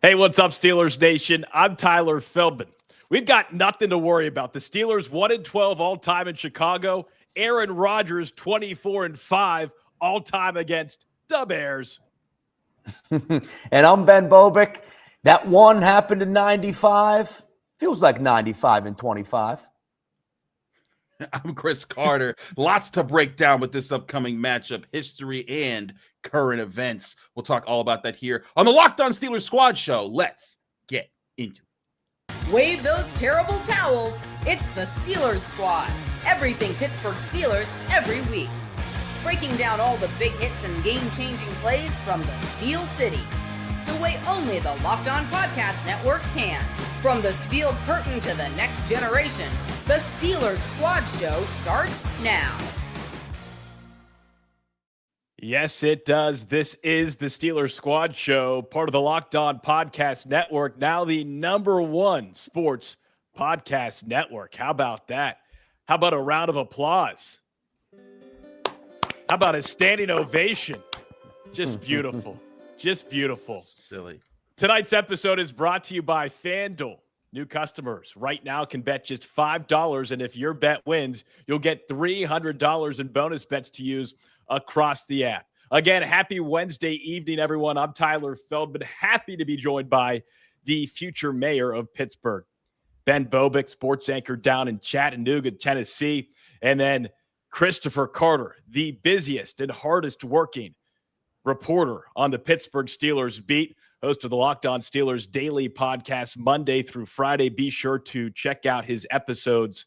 Hey, what's up, Steelers Nation? I'm Tyler Feldman. We've got nothing to worry about. The Steelers 1-12 all-time in Chicago. Aaron Rodgers 24-5 all-time against the Bears. And I'm Ben Bobick. That one happened in 95. Feels like 95 and 25. I'm Chris Carter. Lots to break down with this upcoming matchup, history and current events. We'll talk all about that here on the Locked On Steelers Squad Show. Let's get into it. Wave those terrible towels. It's the Steelers Squad. Everything Pittsburgh Steelers every week. Breaking down all the big hits and game-changing plays from the Steel City. The way only the Locked On Podcast Network can. From the steel curtain to the next generation, the Steelers Squad Show starts now. Yes, it does. This is the Steelers Squad Show, part of the Locked On Podcast Network, now the #1 sports podcast network. How about that? How about a round of applause? How about a standing ovation? Just beautiful. Just beautiful. Silly. Tonight's episode is brought to you by FanDuel. New customers right now can bet just $5, and if your bet wins, you'll get $300 in bonus bets to use across the app. Again, happy Wednesday evening, everyone. I'm Tyler Feldman, happy to be joined by the future mayor of Pittsburgh, Ben Bobick, sports anchor down in Chattanooga, Tennessee, and then Christopher Carter, the busiest and hardest working reporter on the Pittsburgh Steelers beat, host of the Locked On Steelers daily podcast Monday through Friday. Be sure to check out his episodes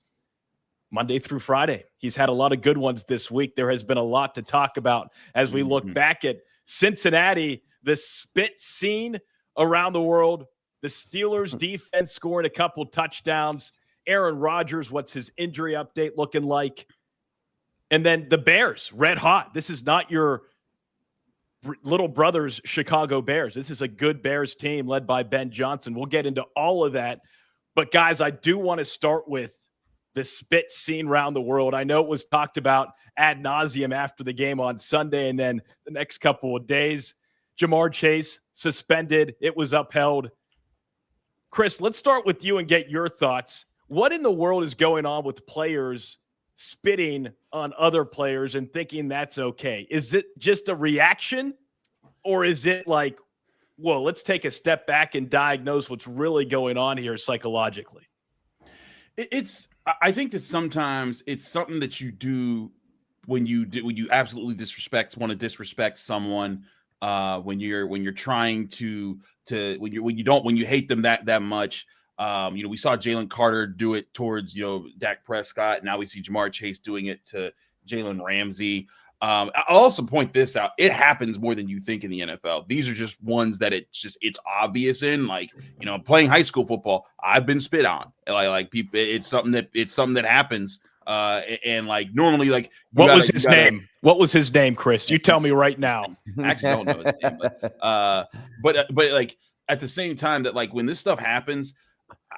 Monday through Friday. He's had a lot of good ones this week. There has been a lot to talk about as we look back at Cincinnati, the spit scene around the world, the Steelers defense scoring a couple touchdowns, Aaron Rodgers, what's his injury update looking like? And then the Bears, red hot. This is not your little brother's Chicago Bears. This is a good Bears team led by Ben Johnson. We'll get into all of that. But, guys, I do want to start with the spit scene around the world. I know it was talked about ad nauseum after the game on Sunday, and then the next couple of days, Jamar Chase suspended. It was upheld. Chris, let's start with you and get your thoughts. What in the world is going on with players spitting on other players and thinking that's okay? Is it just a reaction, or is it like, well, let's take a step back and diagnose what's really going on here psychologically? I think that sometimes it's something that you do when you absolutely want to disrespect someone, when you're trying to when you hate them that much. We saw Jalen Carter do it towards, Dak Prescott. Now we see Jamar Chase doing it to Jalen Ramsey. I'll also point this out. It happens more than you think in the NFL. These are just ones that it's obvious in. Like, playing high school football, I've been spit on. Like people, it's something that happens. And like normally, like, what was his name? What was his name, Chris? You tell me right now. I actually don't know his name, but like at the same time that like when this stuff happens,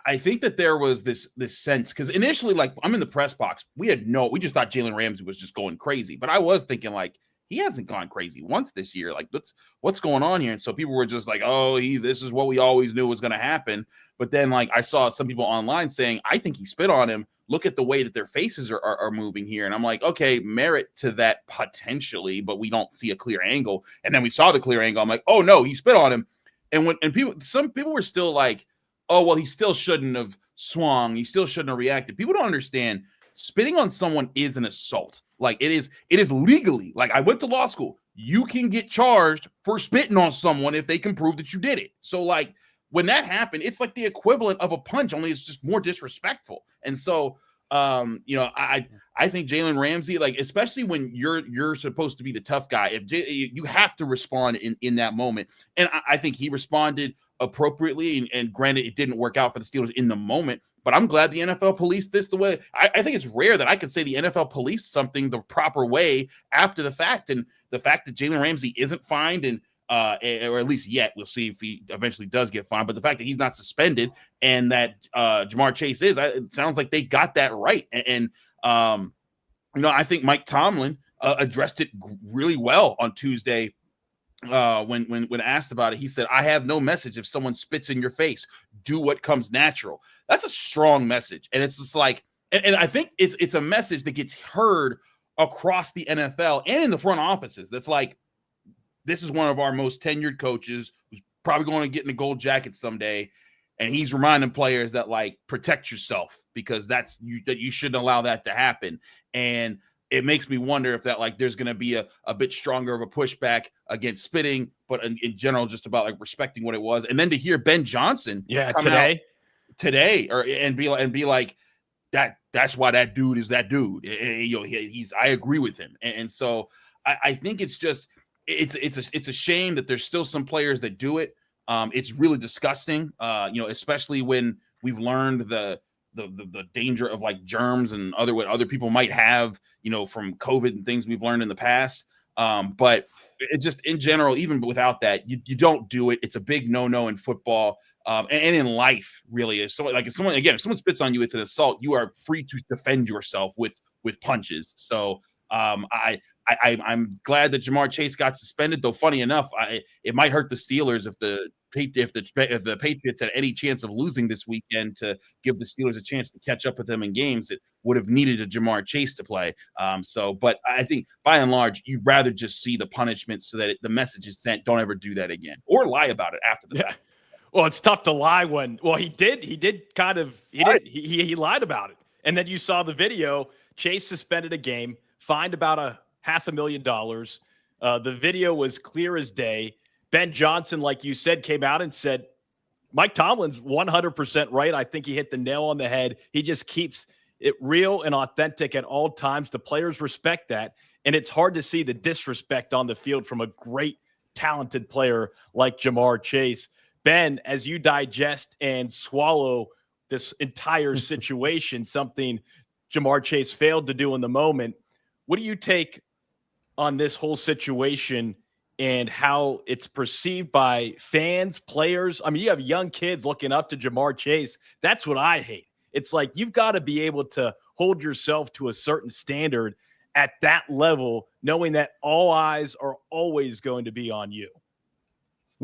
I think that there was this sense, because initially, like, I'm in the press box. We just thought Jalen Ramsey was just going crazy. But I was thinking, like, he hasn't gone crazy once this year. Like, what's going on here? And so people were just like, oh, this is what we always knew was going to happen. But then, like, I saw some people online saying, I think he spit on him. Look at the way that their faces are moving here. And I'm like, okay, merit to that potentially, but we don't see a clear angle. And then we saw the clear angle. I'm like, oh, no, he spit on him. And some people were still like, oh, well, he still shouldn't have swung. He still shouldn't have reacted. People don't understand. Spitting on someone is an assault. Like, it is legally. Like, I went to law school. You can get charged for spitting on someone if they can prove that you did it. So, like, when that happened, it's like the equivalent of a punch, only it's just more disrespectful. And so, I think Jalen Ramsey, like, especially when you're supposed to be the tough guy, you have to respond in that moment. And I think he responded appropriately, and granted, it didn't work out for the Steelers in the moment, but I'm glad the NFL policed this the way. I think it's rare that I could say the NFL policed something the proper way after the fact, and the fact that Jalen Ramsey isn't fined, and or at least yet, we'll see if he eventually does get fined, but the fact that he's not suspended and that Jamar Chase is, it sounds like they got that right. And I think Mike Tomlin addressed it really well on Tuesday when asked about it, he said, "I have no message if someone spits in your face. Do what comes natural." That's a strong message, and it's just like, and I think it's a message that gets heard across the NFL and in the front offices. That's like, this is one of our most tenured coaches who's probably going to get in a gold jacket someday, and he's reminding players that, like, protect yourself, because that you shouldn't allow that to happen. And it makes me wonder if that, like, there's going to be a bit stronger of a pushback against spitting, but in general, just about, like, respecting what it was. And then to hear Ben Johnson come out today and be like, that's why that dude is that dude. And, I agree with him. And so I think it's just, it's a shame that there's still some players that do it. It's really disgusting, especially when we've learned the danger of, like, germs and what other people might have, from COVID and things we've learned in the past. But it just, in general, even without that, you don't do it. It's a big no-no in football, and in life, really. If someone spits on you, it's an assault. You are free to defend yourself with punches. So I'm glad that Jamar Chase got suspended, though. Funny enough, it might hurt the Steelers if the Patriots had any chance of losing this weekend, to give the Steelers a chance to catch up with them in games. It would have needed a Jamar Chase to play. But I think by and large, you'd rather just see the punishment so that the message is sent. Don't ever do that again, or lie about it after the fact. Well, it's tough to lie when, he lied about it. And then you saw the video. Chase suspended a game, fined about $500,000. The video was clear as day. Ben Johnson, like you said, came out and said, Mike Tomlin's 100% right. I think he hit the nail on the head. He just keeps it real and authentic at all times. The players respect that. And it's hard to see the disrespect on the field from a great, talented player like Jamar Chase. Ben, as you digest and swallow this entire situation, something Jamar Chase failed to do in the moment, what do you take on this whole situation and how it's perceived by fans, players? I mean, you have young kids looking up to Jamar Chase. That's what I hate. It's like, you've got to be able to hold yourself to a certain standard at that level, knowing that all eyes are always going to be on you.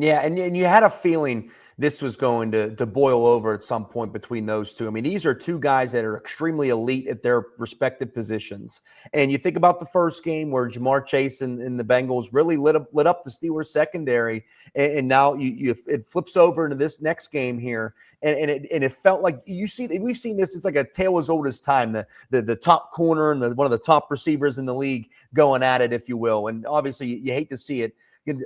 Yeah, and you had a feeling this was going to boil over at some point between those two. I mean, these are two guys that are extremely elite at their respective positions. And you think about the first game where Jamar Chase and the Bengals really lit up the Steelers secondary, and now it flips over into this next game here, and it felt like we've seen this. It's like a tale as old as time. The top corner and one of the top receivers in the league going at it, if you will. And obviously, you hate to see it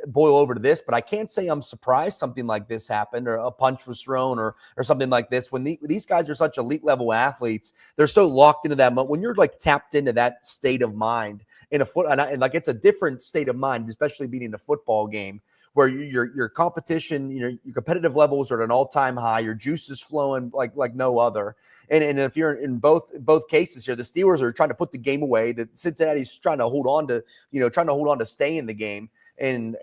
boil over to this, but I can't say I'm surprised something like this happened, or a punch was thrown, or something like this. When these guys are such elite level athletes, they're so locked into that moment. When you're, like, tapped into that state of mind in a and like, it's a different state of mind, especially being in a football game where your competition, your competitive levels are at an all-time high. Your juice is flowing like no other. And if you're in both cases here, the Steelers are trying to put the game away. That Cincinnati's trying to hold on to stay in the game. And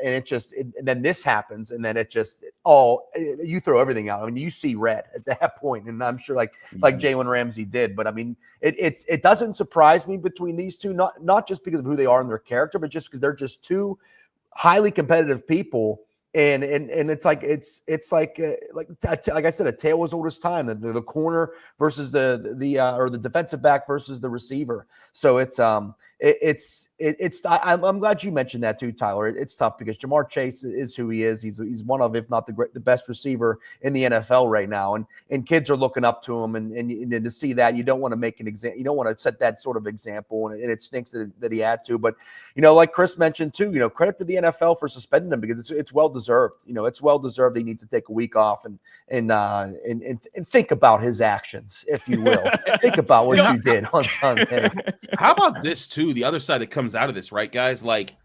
then this happens, and then you throw everything out. I mean, you see red at that point, and I'm sure like Jalen Ramsey did. But I mean, it doesn't surprise me between these two, not just because of who they are and their character, but just because they're just two highly competitive people. And it's like I said, a tale as old as time. The corner versus the defensive back versus the receiver. So I'm glad you mentioned that too, Tyler. It's tough because Jamar Chase is who he is. He's one of, if not the best receiver in the NFL right now, and kids are looking up to him, and to see that, you don't want to make an example. You don't want to set that sort of example, and it stinks that he had to. But like Chris mentioned too, credit to the NFL for suspending him, because it's well deserved. It's well deserved. He needs to take a week off and think about his actions, if you will. Think about what you did on Sunday. How about this too? The other side that comes out of this, right, guys? Like,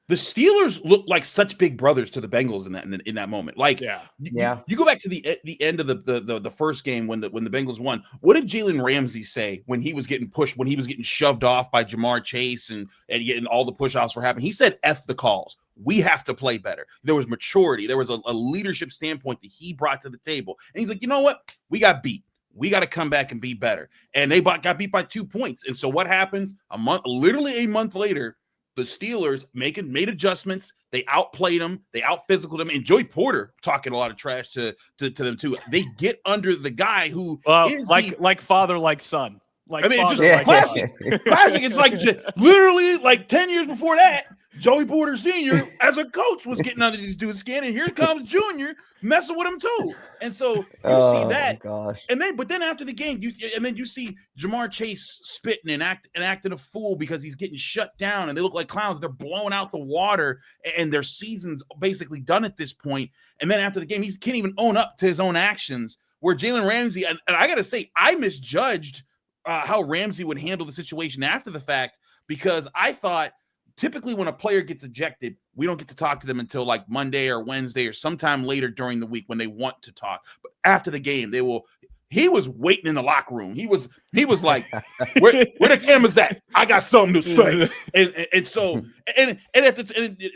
the Steelers look like such big brothers to the Bengals in that moment. Like, you go back to the end of the first game when the Bengals won. What did Jalen Ramsey say when he was getting pushed, when he was getting shoved off by Jamar Chase and getting all the push-offs were happening? He said, "F the calls. We have to play better." There was maturity. There was a leadership standpoint that he brought to the table. And he's like, you know what? We got beat. We got to come back and be better. And they got beat by 2 points. And so what happens? Literally a month later, the Steelers made adjustments. They outplayed them. They out-physicaled them. And Joey Porter talking a lot of trash to them too. They get under the guy who is like father, like son. Like, I mean, just like classic. Classic. It's like literally like 10 years before that, Joey Porter Sr. as a coach was getting under these dudes' skin, and here comes Junior messing with him too. And so you see that. Gosh. But then after the game, you see Jamar Chase spitting and acting a fool because he's getting shut down, and they look like clowns. They're blowing out the water, and their season's basically done at this point. And then after the game, he can't even own up to his own actions. Where Jalen Ramsey, and I got to say, I misjudged how Ramsey would handle the situation after the fact, because I thought typically when a player gets ejected, we don't get to talk to them until like Monday or Wednesday or sometime later during the week when they want to talk. But after the game, he was waiting in the locker room. He was like, where the cameras at? I got something to say. And so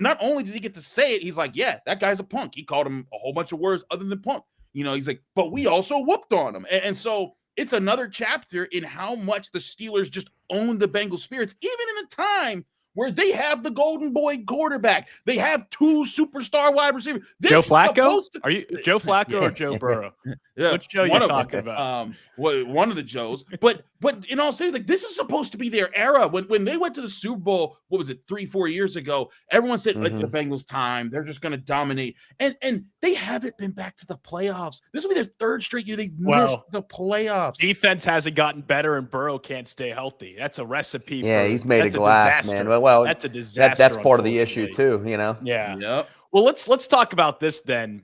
not only did he get to say it, he's like, yeah, that guy's a punk. He called him a whole bunch of words other than punk. He's like, but we also whooped on him. And so it's another chapter in how much the Steelers just own the Bengals spirits, even in a time where they have the golden boy quarterback. They have 2 superstar wide receivers. Joe Flacco? Are you Joe Flacco or Joe Burrow? Yeah, which Joe you're talking about? One of the Joes. But in all seriousness, like, this is supposed to be their era. When they went to the Super Bowl, what was it, 3-4 years ago? Everyone said it's the Bengals' time. They're just going to dominate. And they haven't been back to the playoffs. This will be their 3rd straight year they've missed the playoffs. Defense hasn't gotten better, and Burrow can't stay healthy. That's a recipe. He's made of glass, man. Well, that's a disaster. That's part of the issue too, Yeah. Yep. Well, let's talk about this then.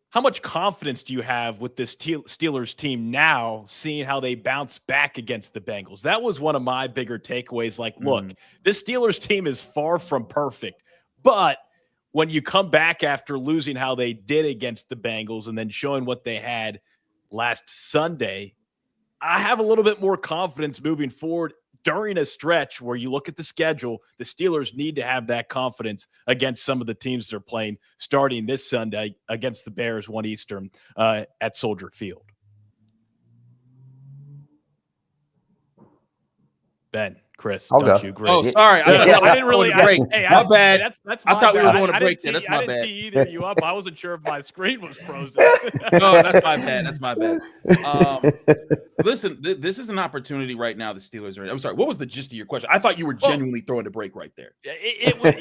How much confidence do you have with this Steelers team now, seeing how they bounce back against the Bengals? That was one of my bigger takeaways. Like, look, this Steelers team is far from perfect, but when you come back after losing how they did against the Bengals and then showing what they had last Sunday, I have a little bit more confidence moving forward. During a stretch where you look at the schedule, the Steelers need to have that confidence against some of the teams they're playing, starting this Sunday against the Bears, 1 Eastern at Soldier Field. Ben, Chris, don't you agree? Oh, sorry. I didn't really break. Hey, my bad. That's I thought we were going to I break there. That's my bad. I didn't see either of you up. I wasn't sure if my screen was frozen. No, that's my bad. That's my bad. Listen, this is an opportunity right now. The Steelers are. I'm sorry. What was the gist of your question? I thought you were genuinely throwing a break right there.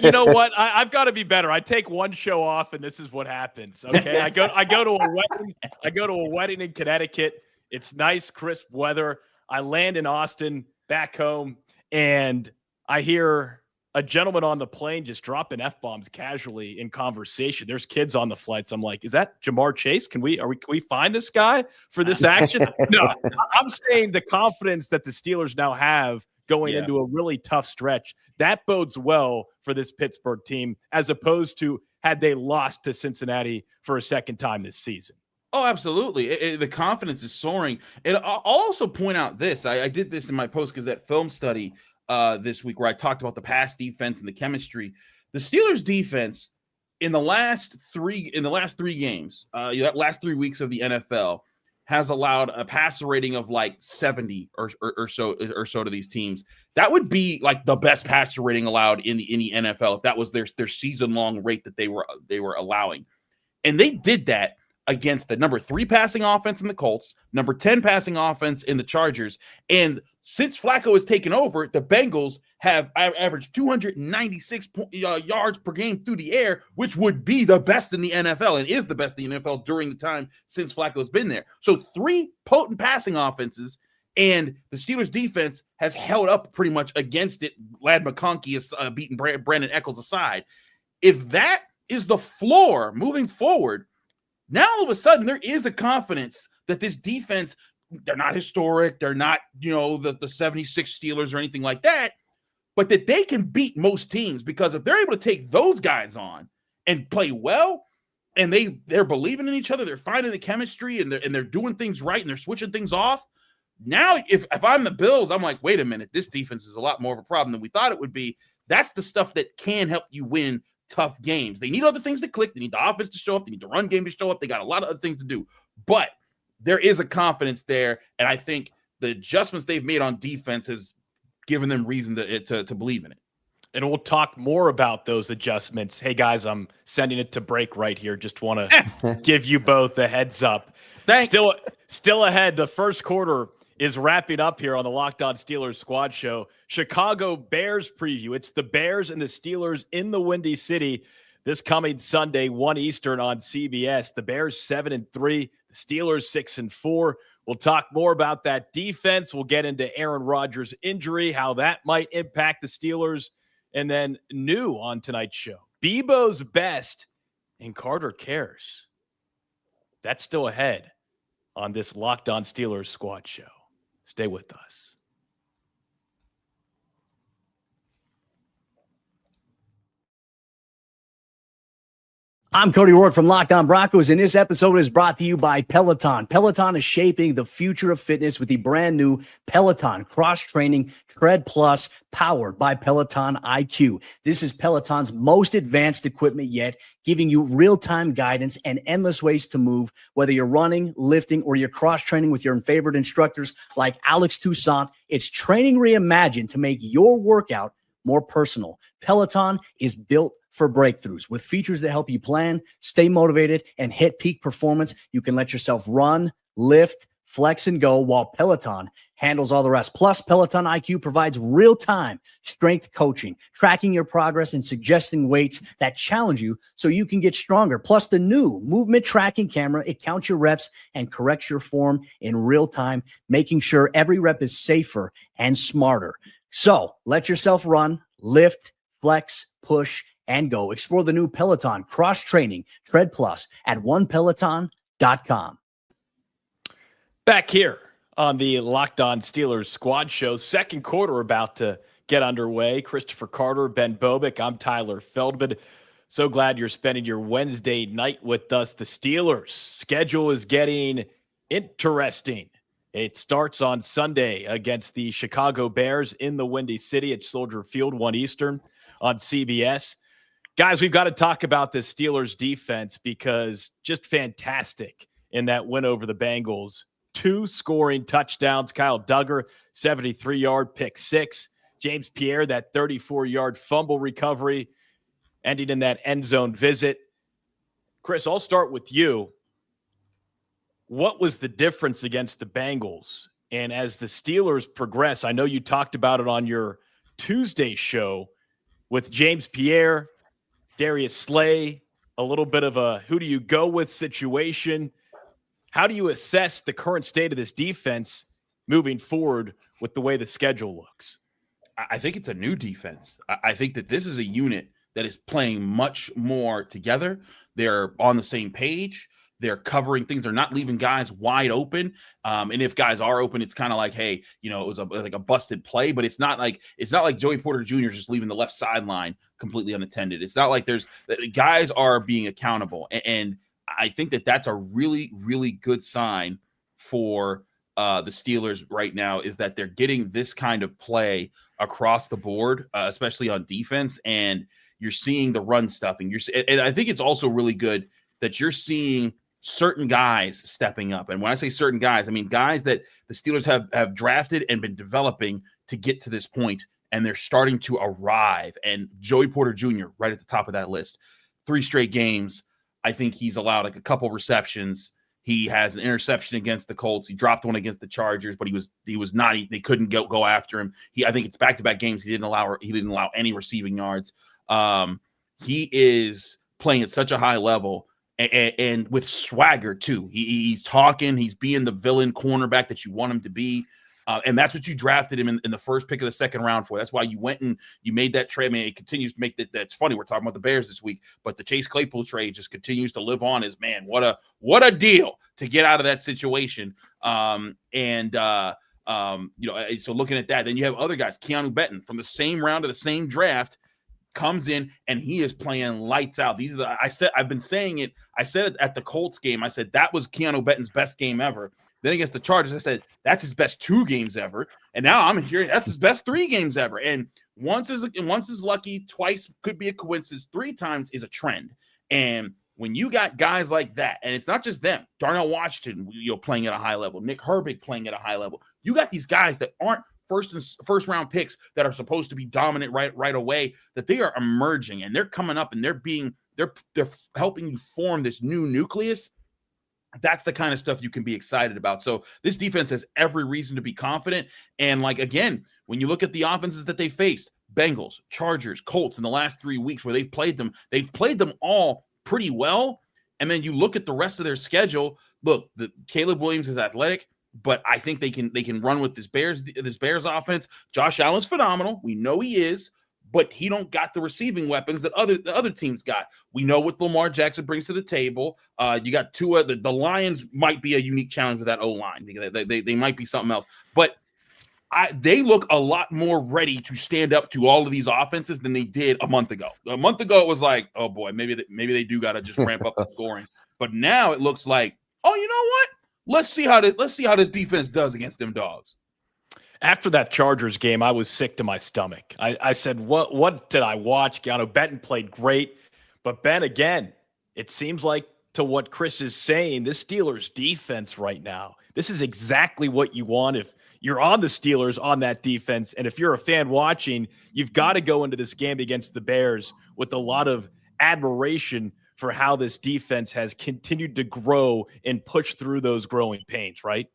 You know what? I've got to be better. I take one show off, and this is what happens. Okay, I go to a wedding. I go to a wedding in Connecticut. It's nice, crisp weather. I land in Austin, back home, and I hear a gentleman on the plane just dropping F-bombs casually in conversation. There's kids on the flights. I'm like, is that Jamar Chase? Can we find this guy for this action? No, I'm saying the confidence that the Steelers now have going into a really tough stretch, that bodes well for this Pittsburgh team, as opposed to had they lost to Cincinnati for a second time this season. Oh, absolutely. The confidence is soaring. And I'll also point out this. I did this in my post-Gazette film study this week where I talked about the pass defense and the chemistry. The Steelers defense in the last three games, last 3 weeks of the NFL, has allowed a passer rating of like 70 or so to these teams. That would be like the best passer rating allowed in the NFL if that was their season-long rate that they were allowing. And they did that against the number 3 passing offense in the Colts, number 10 passing offense in the Chargers. And since Flacco has taken over, the Bengals have averaged 296 yards per game through the air, which would be the best in the NFL and is the best in the NFL during the time since Flacco's been there. So 3 potent passing offenses, and the Steelers defense has held up pretty much against it. Lad McConkey is beating Brandon Eccles aside. If that is the floor moving forward, now all of a sudden there is a confidence that this defense, they're not historic, they're not, the 76 Steelers or anything like that, but that they can beat most teams, because if they're able to take those guys on and play well, and they're believing in each other, they're finding the chemistry, and they're doing things right, and they're switching things off. Now, if I'm the Bills, I'm like, wait a minute, this defense is a lot more of a problem than we thought it would be. That's the stuff that can help you win tough games. They need other things to click. They need the offense to show up. They need the run game to show up. They got a lot of other things to do. But there is a confidence there, and I think the adjustments they've made on defense has given them reason to believe in it. And we'll talk more about those adjustments. Hey, guys, I'm sending it to break right here. Just want to give you both a heads up. Thanks. Still ahead. The first quarter is wrapping up here on the Locked On Steelers Squad Show. Chicago Bears preview. It's the Bears and the Steelers in the Windy City this coming Sunday, 1 Eastern on CBS. The Bears 7-3, the Steelers 6-4. We'll talk more about that defense. We'll get into Aaron Rodgers' injury, how that might impact the Steelers. And then new on tonight's show, Bibo's best and Carter cares. That's still ahead on this Locked On Steelers Squad Show. Stay with us. I'm Cody Rourke from Locked On Broncos, and this episode is brought to you by Peloton. Peloton is shaping the future of fitness with the brand new Peloton Cross-Training Tread Plus, powered by Peloton IQ. This is Peloton's most advanced equipment yet, giving you real-time guidance and endless ways to move, whether you're running, lifting, or you're cross-training with your favorite instructors like Alex Toussaint. It's training reimagined to make your workout more personal. Peloton is built for breakthroughs with features that help you plan, stay motivated, and hit peak performance. You can let yourself run, lift, flex, and go while Peloton handles all the rest. Plus, Peloton IQ provides real-time strength coaching, tracking your progress and suggesting weights that challenge you so you can get stronger. Plus, the new movement tracking camera, it counts your reps and corrects your form in real time, making sure every rep is safer and smarter. So let yourself run, lift, flex, push, and go. Explore the new Peloton Cross-Training Tread Plus at onepeloton.com. Back here on the Locked On Steelers Squad Show, second quarter about to get underway. Christopher Carter, Ben Bobick, I'm Tyler Feldman. So glad you're spending your Wednesday night with us. The Steelers' schedule is getting interesting. It starts on Sunday against the Chicago Bears in the Windy City at Soldier Field, 1 Eastern on CBS. Guys, we've got to talk about this Steelers defense because just fantastic in that win over the Bengals. 2 scoring touchdowns. Kyle Duggar, 73-yard pick 6. James Pierre, that 34-yard fumble recovery, ending in that end zone visit. Chris, I'll start with you. What was the difference against the Bengals? And as the Steelers progress, I know you talked about it on your Tuesday show with James Pierre, Darius Slay, a little bit of a who do you go with situation. How do you assess the current state of this defense moving forward with the way the schedule looks? I think it's a new defense. I think that this is a unit that is playing much more together. They're on the same page. They're covering things. They're not leaving guys wide open. And if guys are open, it's kind of like, hey, it was like a busted play, but it's not like Joey Porter Jr. is just leaving the left sideline completely unattended. It's not like guys are being accountable. And I think that that's a really, really good sign for the Steelers right now, is that they're getting this kind of play across the board, especially on defense. And you're seeing the run stuffing. And I think it's also really good that you're seeing certain guys stepping up. And when I say certain guys, I mean guys that the Steelers have drafted and been developing to get to this point, and they're starting to arrive. And Joey Porter Jr. right at the top of that list. 3 straight games. I think he's allowed like a couple receptions. He has an interception against the Colts. He dropped one against the Chargers, but they couldn't go after him. I think it's back-to-back games. He didn't allow any receiving yards. He is playing at such a high level. And with swagger, too. He's talking. He's being the villain cornerback that you want him to be. And that's what you drafted him in the first pick of the second round for. That's why you went and you made that trade. I mean, it continues to make that. That's funny. We're talking about the Bears this week, but the Chase Claypool trade just continues to live on. What a deal to get out of that situation. So looking at that, then you have other guys. Keanu Benton from the same round of the same draft comes in and he is playing lights out. I've been saying it. I said it at the Colts game. I said that was Keanu Benton's best game ever. Then against the Chargers, I said that's his best 2 games ever. And now I'm hearing that's his best 3 games ever. And once is lucky, twice could be a coincidence, 3 times is a trend. And when you got guys like that, and it's not just them, Darnell Washington, playing at a high level, Nick Herbig playing at a high level. You got these guys that aren't first round picks that are supposed to be dominant right away, that they are emerging and they're coming up and they're helping you form this new nucleus. That's the kind of stuff you can be excited about. So this defense has every reason to be confident. And like, again, when you look at the offenses that they faced, Bengals, Chargers, Colts in the last 3 weeks where they've played them all pretty well. And then you look at the rest of their schedule. Look, Caleb Williams is athletic, but I think they can run with this Bears offense. Josh Allen's phenomenal. We know he is, but he don't got the receiving weapons that the other teams got. We know what Lamar Jackson brings to the table. You got Tua. The Lions might be a unique challenge with that O-line. They might be something else. But they look a lot more ready to stand up to all of these offenses than they did a month ago. A month ago, it was like, oh boy, maybe they do got to just ramp up the scoring. But now it looks like, oh, you know what? Let's see how this defense does against them dogs. After that Chargers game, I was sick to my stomach. I said, what did I watch? Keanu Benton played great. But Ben, again, it seems like to what Chris is saying, this Steelers defense right now, this is exactly what you want if you're on the Steelers on that defense. And if you're a fan watching, you've got to go into this game against the Bears with a lot of admiration for how this defense has continued to grow and push through those growing pains, right?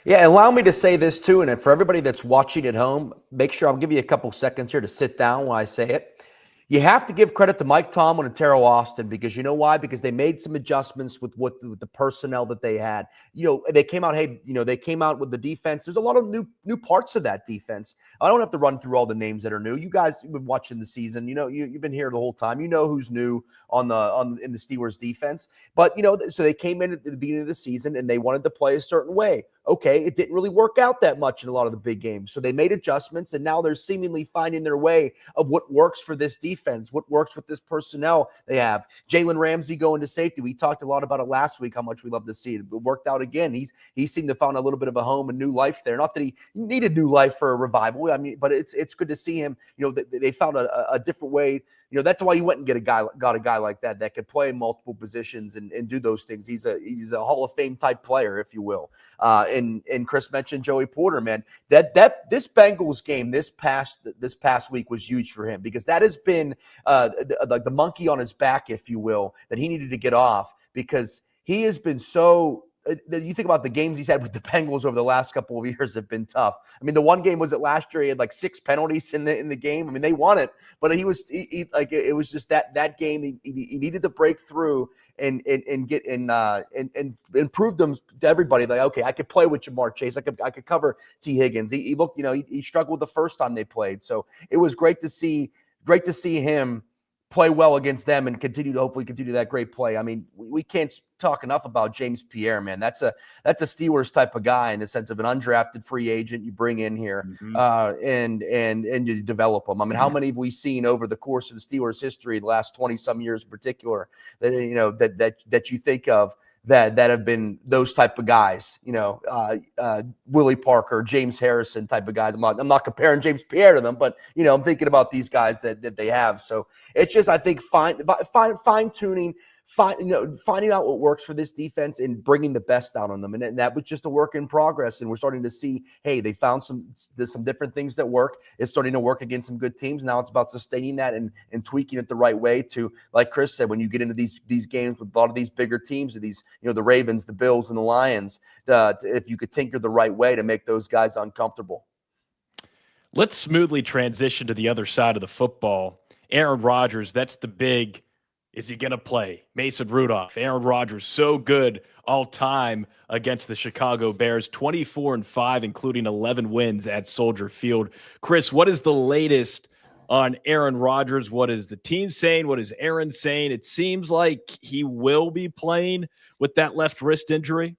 Yeah, allow me to say this too, and for everybody that's watching at home, make sure I'll give you a couple seconds here to sit down when I say it. You have to give credit to Mike Tomlin and Terrell Austin because you know why? Because they made some adjustments with the personnel that they had. They came out, they came out with the defense. There's a lot of new parts of that defense. I don't have to run through all the names that are new. You guys have been watching the season. You've been here the whole time. You know who's new in the Steelers defense. But so they came in at the beginning of the season and they wanted to play a certain way. Okay, it didn't really work out that much in a lot of the big games. So they made adjustments, and now they're seemingly finding their way of what works for this defense, what works with this personnel they have. Jalen Ramsey going to safety. We talked a lot about it last week, how much we love to see it. It worked out again. He seemed to find a little bit of a home and new life there. Not that he needed new life for a revival. I mean, but it's good to see him. They found a different way. That's why you went and got a guy like that could play in multiple positions and do those things. He's a Hall of Fame type player, if you will. And Chris mentioned Joey Porter, man. This Bengals game this past week was huge for him because that has been the monkey on his back, if you will, that he needed to get off because he has been so. You think about the games he's had with the Bengals over the last couple of years have been tough. I mean, the one game was it last year. He had like 6 penalties in the game. I mean, they won it, but it was just that game. He needed to break through and get and prove them to everybody like, okay, I could play with Jamar Chase. I could cover T. Higgins. He looked, he struggled the first time they played. So it was great to see him play well against them and hopefully continue that great play. I mean, we can't talk enough about James Pierre, man. That's a Steelers type of guy in the sense of an undrafted free agent you bring in here and you develop them. I mean, how many have we seen over the course of the Steelers history, the last 20 some years in particular, that that you think of that have been those type of guys, Willie Parker, James Harrison type of guys. I'm not comparing James Pierre to them, but I'm thinking about these guys that they have. So it's just, I think, fine tuning, finding out what works for this defense and bringing the best out on them. And that was just a work in progress. And we're starting to see, hey, they found some different things that work. It's starting to work against some good teams. Now it's about sustaining that and tweaking it the right way to, like Chris said, when you get into these games with a lot of these bigger teams, or these, the Ravens, the Bills, and the Lions, if you could tinker the right way to make those guys uncomfortable. Let's smoothly transition to the other side of the football. Aaron Rodgers, that's the big. Is he going to play? Mason Rudolph, Aaron Rodgers, so good all time against the Chicago Bears, 24-5, including 11 wins at Soldier Field. Chris, what is the latest on Aaron Rodgers? What is the team saying? What is Aaron saying? It seems like he will be playing with that left wrist injury.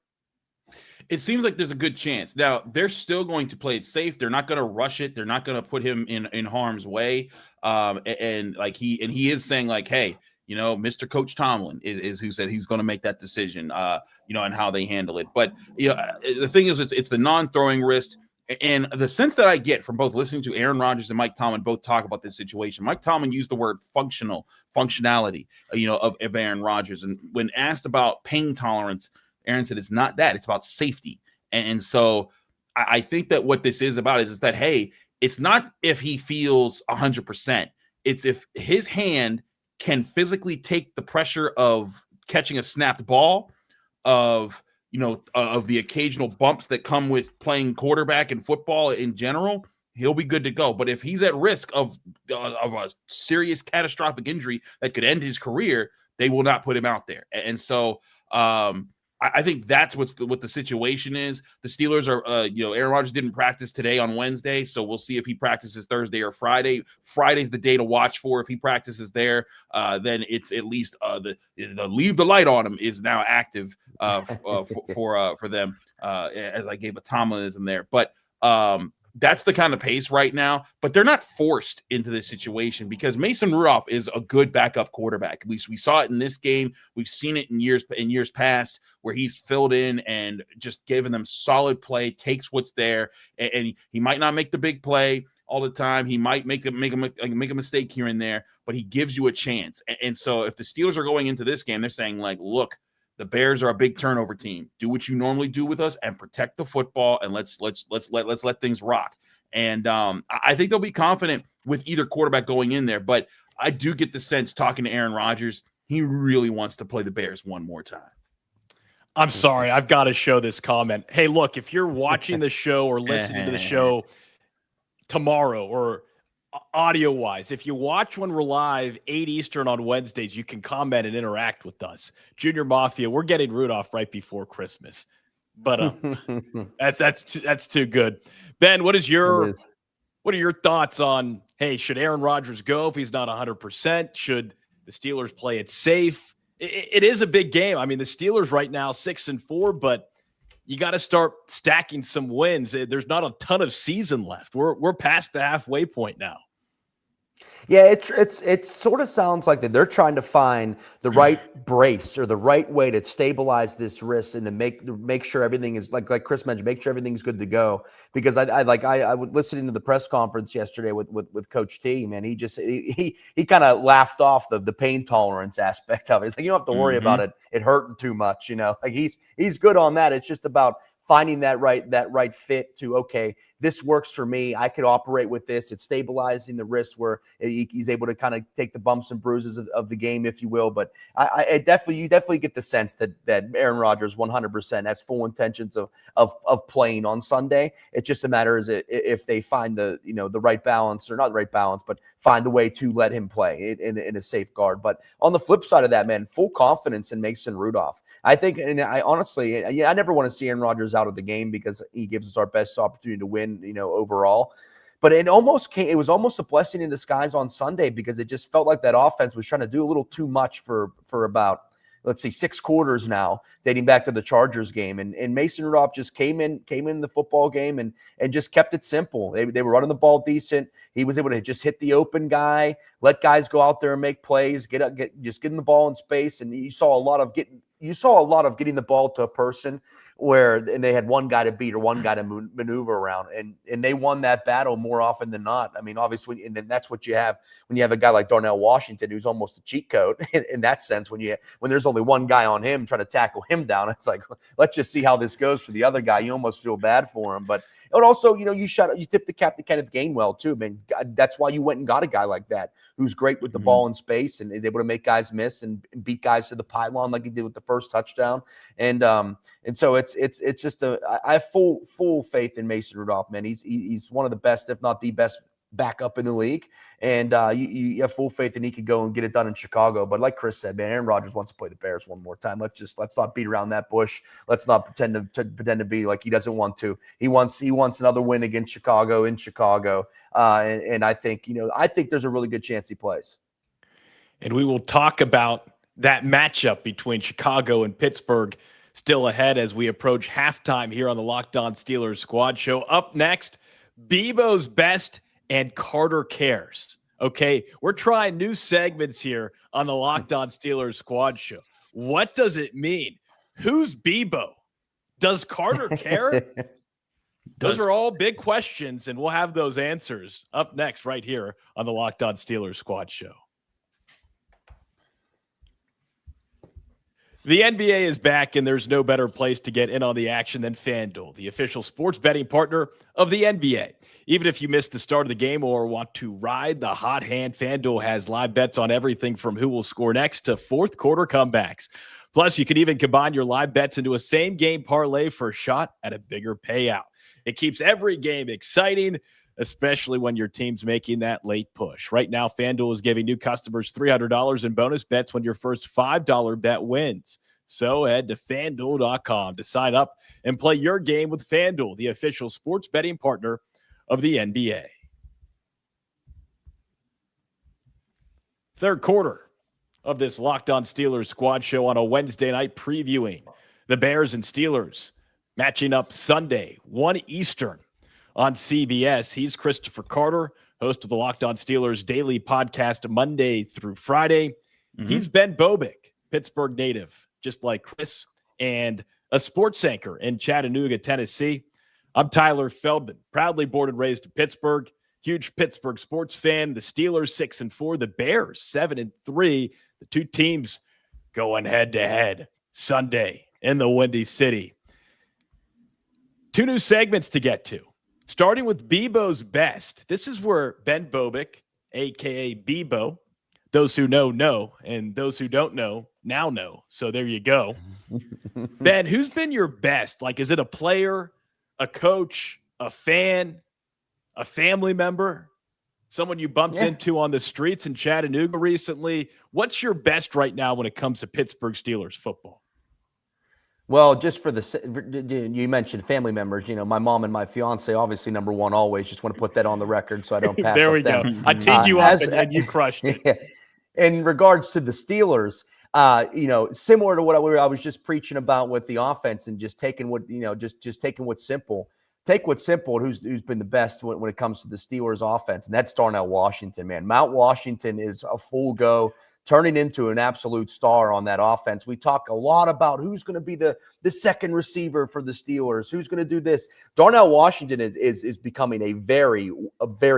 It seems like there's a good chance. Now, they're still going to play it safe. They're not going to rush it. They're not going to put him in harm's way. And he is saying like, hey, Mr. Coach Tomlin is who said he's going to make that decision, and how they handle it. But, the thing is, it's the non-throwing wrist. And the sense that I get from both listening to Aaron Rodgers and Mike Tomlin both talk about this situation, Mike Tomlin used the word functionality, of Aaron Rodgers. And when asked about pain tolerance, Aaron said it's not that. It's about safety. And so I think that what this is about is that, hey, it's not if he feels 100%. It's if his hand can physically take the pressure of catching a snapped ball, of the occasional bumps that come with playing quarterback and football in general, he'll be good to go. But if he's at risk of a serious catastrophic injury that could end his career, they will not put him out there. And so I think that's what the situation is. The Steelers are, Aaron Rodgers didn't practice today on Wednesday, so we'll see if he practices Thursday or Friday. Friday's the day to watch for. If he practices there, then it's at least the leave the light on him is now active for them, as I gave a Tomlinism there. But that's the kind of pace right now, but they're not forced into this situation because Mason Rudolph is a good backup quarterback. We saw it in this game. We've seen it in years past where he's filled in and just given them solid play, takes what's there, and he might not make the big play all the time. He might make a mistake here and there, but he gives you a chance. And so if the Steelers are going into this game, they're saying like, look, the Bears are a big turnover team. Do what you normally do with us and protect the football, and let's let things rock. And I think they'll be confident with either quarterback going in there. But I do get the sense, talking to Aaron Rodgers, he really wants to play the Bears one more time. I'm sorry, I've got to show this comment. Hey, look, if you're watching the show or listening to the show tomorrow or audio-wise, if you watch when we're live 8 Eastern on Wednesdays, you can comment and interact with us. Junior Mafia, we're getting Rudolph right before Christmas, but that's too good. Ben, what are your thoughts on, hey, should Aaron Rodgers go if he's not 100%? Should the Steelers play it safe? It is a big game. I mean, the Steelers right now 6-4, but you got to start stacking some wins. There's not a ton of season left. We're past the halfway point now. Yeah, it sort of sounds like that they're trying to find the right brace or the right way to stabilize this wrist and to make sure everything is like Chris mentioned, make sure everything's good to go. Because I was listening to the press conference yesterday with Coach T, man. He just he kind of laughed off the pain tolerance aspect of it. It's like, you don't have to worry about it hurting too much, Like he's good on that. It's just about finding that right fit to, okay, this works for me. I could operate with this. It's stabilizing the wrist where he's able to kind of take the bumps and bruises of the game, if you will. But you definitely get the sense that Aaron Rodgers 100% has full intentions of playing on Sunday. It's just a matter is if they find the right balance, or not the right balance, but find the way to let him play in a safeguard. But on the flip side of that, man, full confidence in Mason Rudolph. I think, and I honestly, I never want to see Aaron Rodgers out of the game because he gives us our best opportunity to win, overall. But it was almost a blessing in disguise on Sunday because it just felt like that offense was trying to do a little too much for about, let's see, 6 quarters now, dating back to the Chargers game. And Mason Rudolph just came in the football game and just kept it simple. They were running the ball decent. He was able to just hit the open guy, let guys go out there and make plays, just getting the ball in space. And you saw a lot of getting the ball to a person and they had one guy to beat or one guy to maneuver around. And they won that battle more often than not. I mean, obviously, and then that's what you have when you have a guy like Darnell Washington, who's almost a cheat code in that sense. When there's only one guy on him trying to tackle him down, it's like, let's just see how this goes for the other guy. You almost feel bad for him. But it also, you tip the cap to Kenneth Gainwell too, man. That's why you went and got a guy like that who's great with the ball in space and is able to make guys miss and beat guys to the pylon like he did with the first touchdown. And so it's just I have full faith in Mason Rudolph, man. He's one of the best, if not the best, backup in the league, and you have full faith that he could go and get it done in Chicago. But like Chris said, man, Aaron Rodgers wants to play the Bears one more time. Let's not beat around that bush. Let's not pretend to be like he doesn't want to. He wants another win against Chicago in Chicago, and I think there's a really good chance he plays. And we will talk about that matchup between Chicago and Pittsburgh still ahead as we approach halftime here on the Locked On Steelers Squad Show. Up next, Bibo's Best and Carter Cares. Okay, we're trying new segments here on the Locked On Steelers Squad Show. What does it mean? Who's Bibo? Does Carter care? Those are all big questions, and we'll have those answers up next right here on the Locked On Steelers Squad Show. The NBA is back, and there's no better place to get in on the action than FanDuel, the official sports betting partner of the NBA. Even if you missed the start of the game or want to ride the hot hand, FanDuel has live bets on everything from who will score next to fourth quarter comebacks. Plus, you can even combine your live bets into a same-game parlay for a shot at a bigger payout. It keeps every game exciting, especially when your team's making that late push. Right now, FanDuel is giving new customers $300 in bonus bets when your first $5 bet wins. So head to FanDuel.com to sign up and play your game with FanDuel, the official sports betting partner of the NBA. Third quarter of this Locked On Steelers squad show on a Wednesday night, previewing the Bears and Steelers matching up Sunday, 1 Eastern. On CBS, he's Christopher Carter, host of the Locked On Steelers daily podcast Monday through Friday. He's Ben Bobick, Pittsburgh native, just like Chris, and a sports anchor in Chattanooga, Tennessee. I'm Tyler Feldman, proudly born and raised in Pittsburgh, huge Pittsburgh sports fan. The Steelers 6-4, the Bears 7-3. The two teams going head-to-head Sunday in the Windy City. Two new segments to get to. Starting with Bibo's Best. This is where Ben Bobick, a.k.a. Bibo, those who know, and those who don't know, now know. So there you go. Ben, who's been your best? Like, is it a player, a coach, a fan, a family member, someone you bumped into on the streets in Chattanooga recently? What's your best right now when it comes to Pittsburgh Steelers football? Well, just for you mentioned family members, my mom and my fiance, obviously number one always. Just want to put that on the record so I don't pass there up we them. go. I teed you up and you crushed it. Yeah. In regards to the Steelers, similar to what I was just preaching about with the offense and just taking what, just taking what's simple. Take what's simple, who's been the best when it comes to the Steelers offense, and that's Darnell Washington, man. Mount Washington is a full go, turning into an absolute star on that offense. We talk a lot about who's going to be the second receiver for the Steelers, who's going to do this. Darnell Washington is becoming a very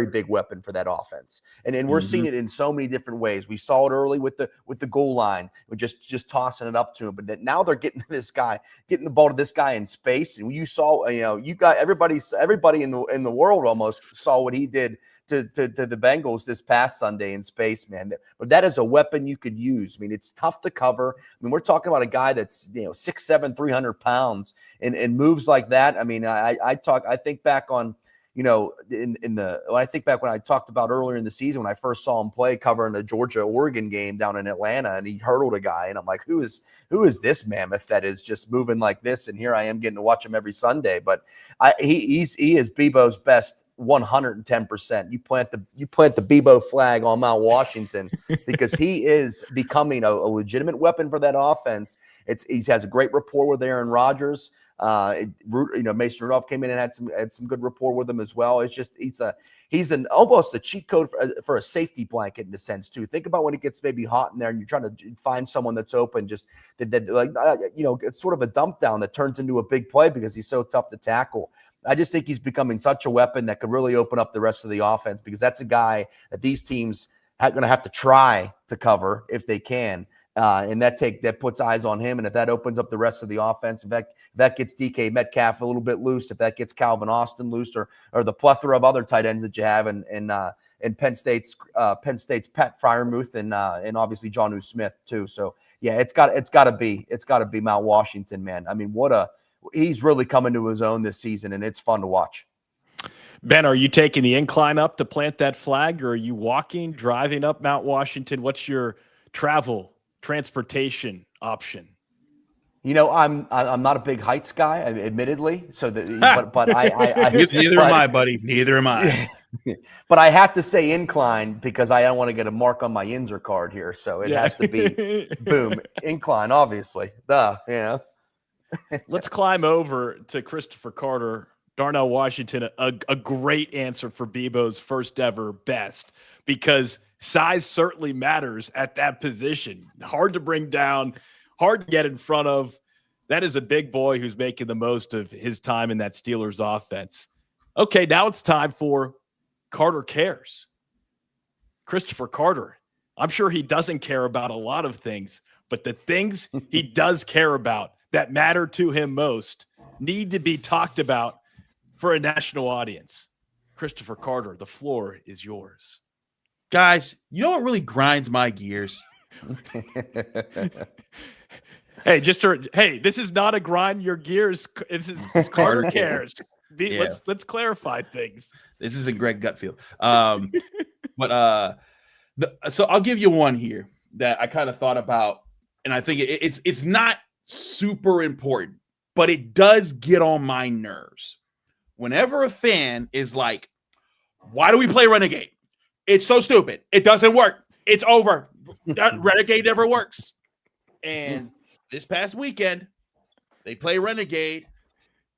big weapon for that offense, and we're seeing it in so many different ways. We saw it early with the goal line, we're just tossing it up to him, but now they're getting the ball to this guy in space, and you saw, you got everybody in the world almost saw what he did to the Bengals this past Sunday in space, man. But that is a weapon you could use. I mean, it's tough to cover. I mean, we're talking about a guy that's 6'7", 300 pounds and moves like that. I mean, I think back on, I think back when I talked about earlier in the season when I first saw him play covering the Georgia-Oregon game down in Atlanta, and he hurdled a guy, and I'm like, who is this mammoth that is just moving like this? And here I am getting to watch him every Sunday. But he is Bibo's best 110%. You plant the Bibo flag on Mount Washington because he is becoming a legitimate weapon for that offense. He has a great rapport with Aaron Rodgers. Mason Rudolph came in and had some good rapport with him as well. It's just he's almost a cheat code for a safety blanket in a sense too. Think about when it gets maybe hot in there and you're trying to find someone that's open. Just it's sort of a dump down that turns into a big play because he's so tough to tackle. I just think he's becoming such a weapon that could really open up the rest of the offense because that's a guy that these teams are going to have to try to cover if they can. And that puts eyes on him. And if that opens up the rest of the offense, if that gets DK Metcalf a little bit loose, if that gets Calvin Austin loose, or the plethora of other tight ends that you have in Penn State's Pat Freiermuth and obviously Jonnu Smith too. So yeah, it's got to be Mount Washington, man. I mean, he's really coming to his own this season, and it's fun to watch. Ben, are you taking the incline up to plant that flag, or are you walking, driving up Mount Washington? What's your transportation option? I'm not a big heights guy, admittedly. So but I neither am I, buddy. Neither am I. But I have to say incline because I don't want to get a mark on my Inzer card here. So it has to be boom incline, obviously. Let's climb over to Christopher Carter. Darnell Washington, a great answer for Bibo's first ever best, because size certainly matters at that position. Hard to bring down, hard to get in front of. That is a big boy who's making the most of his time in that Steelers offense. Okay, now it's time for Carter Cares. Christopher Carter. I'm sure he doesn't care about a lot of things, but the things he does care about that matter to him most need to be talked about for a national audience. Christopher Carter, the floor is yours. Guys, you know what really grinds my gears? Hey, this is not a grind your gears. This is Carter cares. Let's clarify things. This isn't Greg Gutfield. So I'll give you one here that I kind of thought about, and I think it's not super important, but it does get on my nerves. Whenever a fan is like, why do we play Renegade? It's so stupid. It doesn't work. It's over. Renegade never works. And this past weekend, they play Renegade,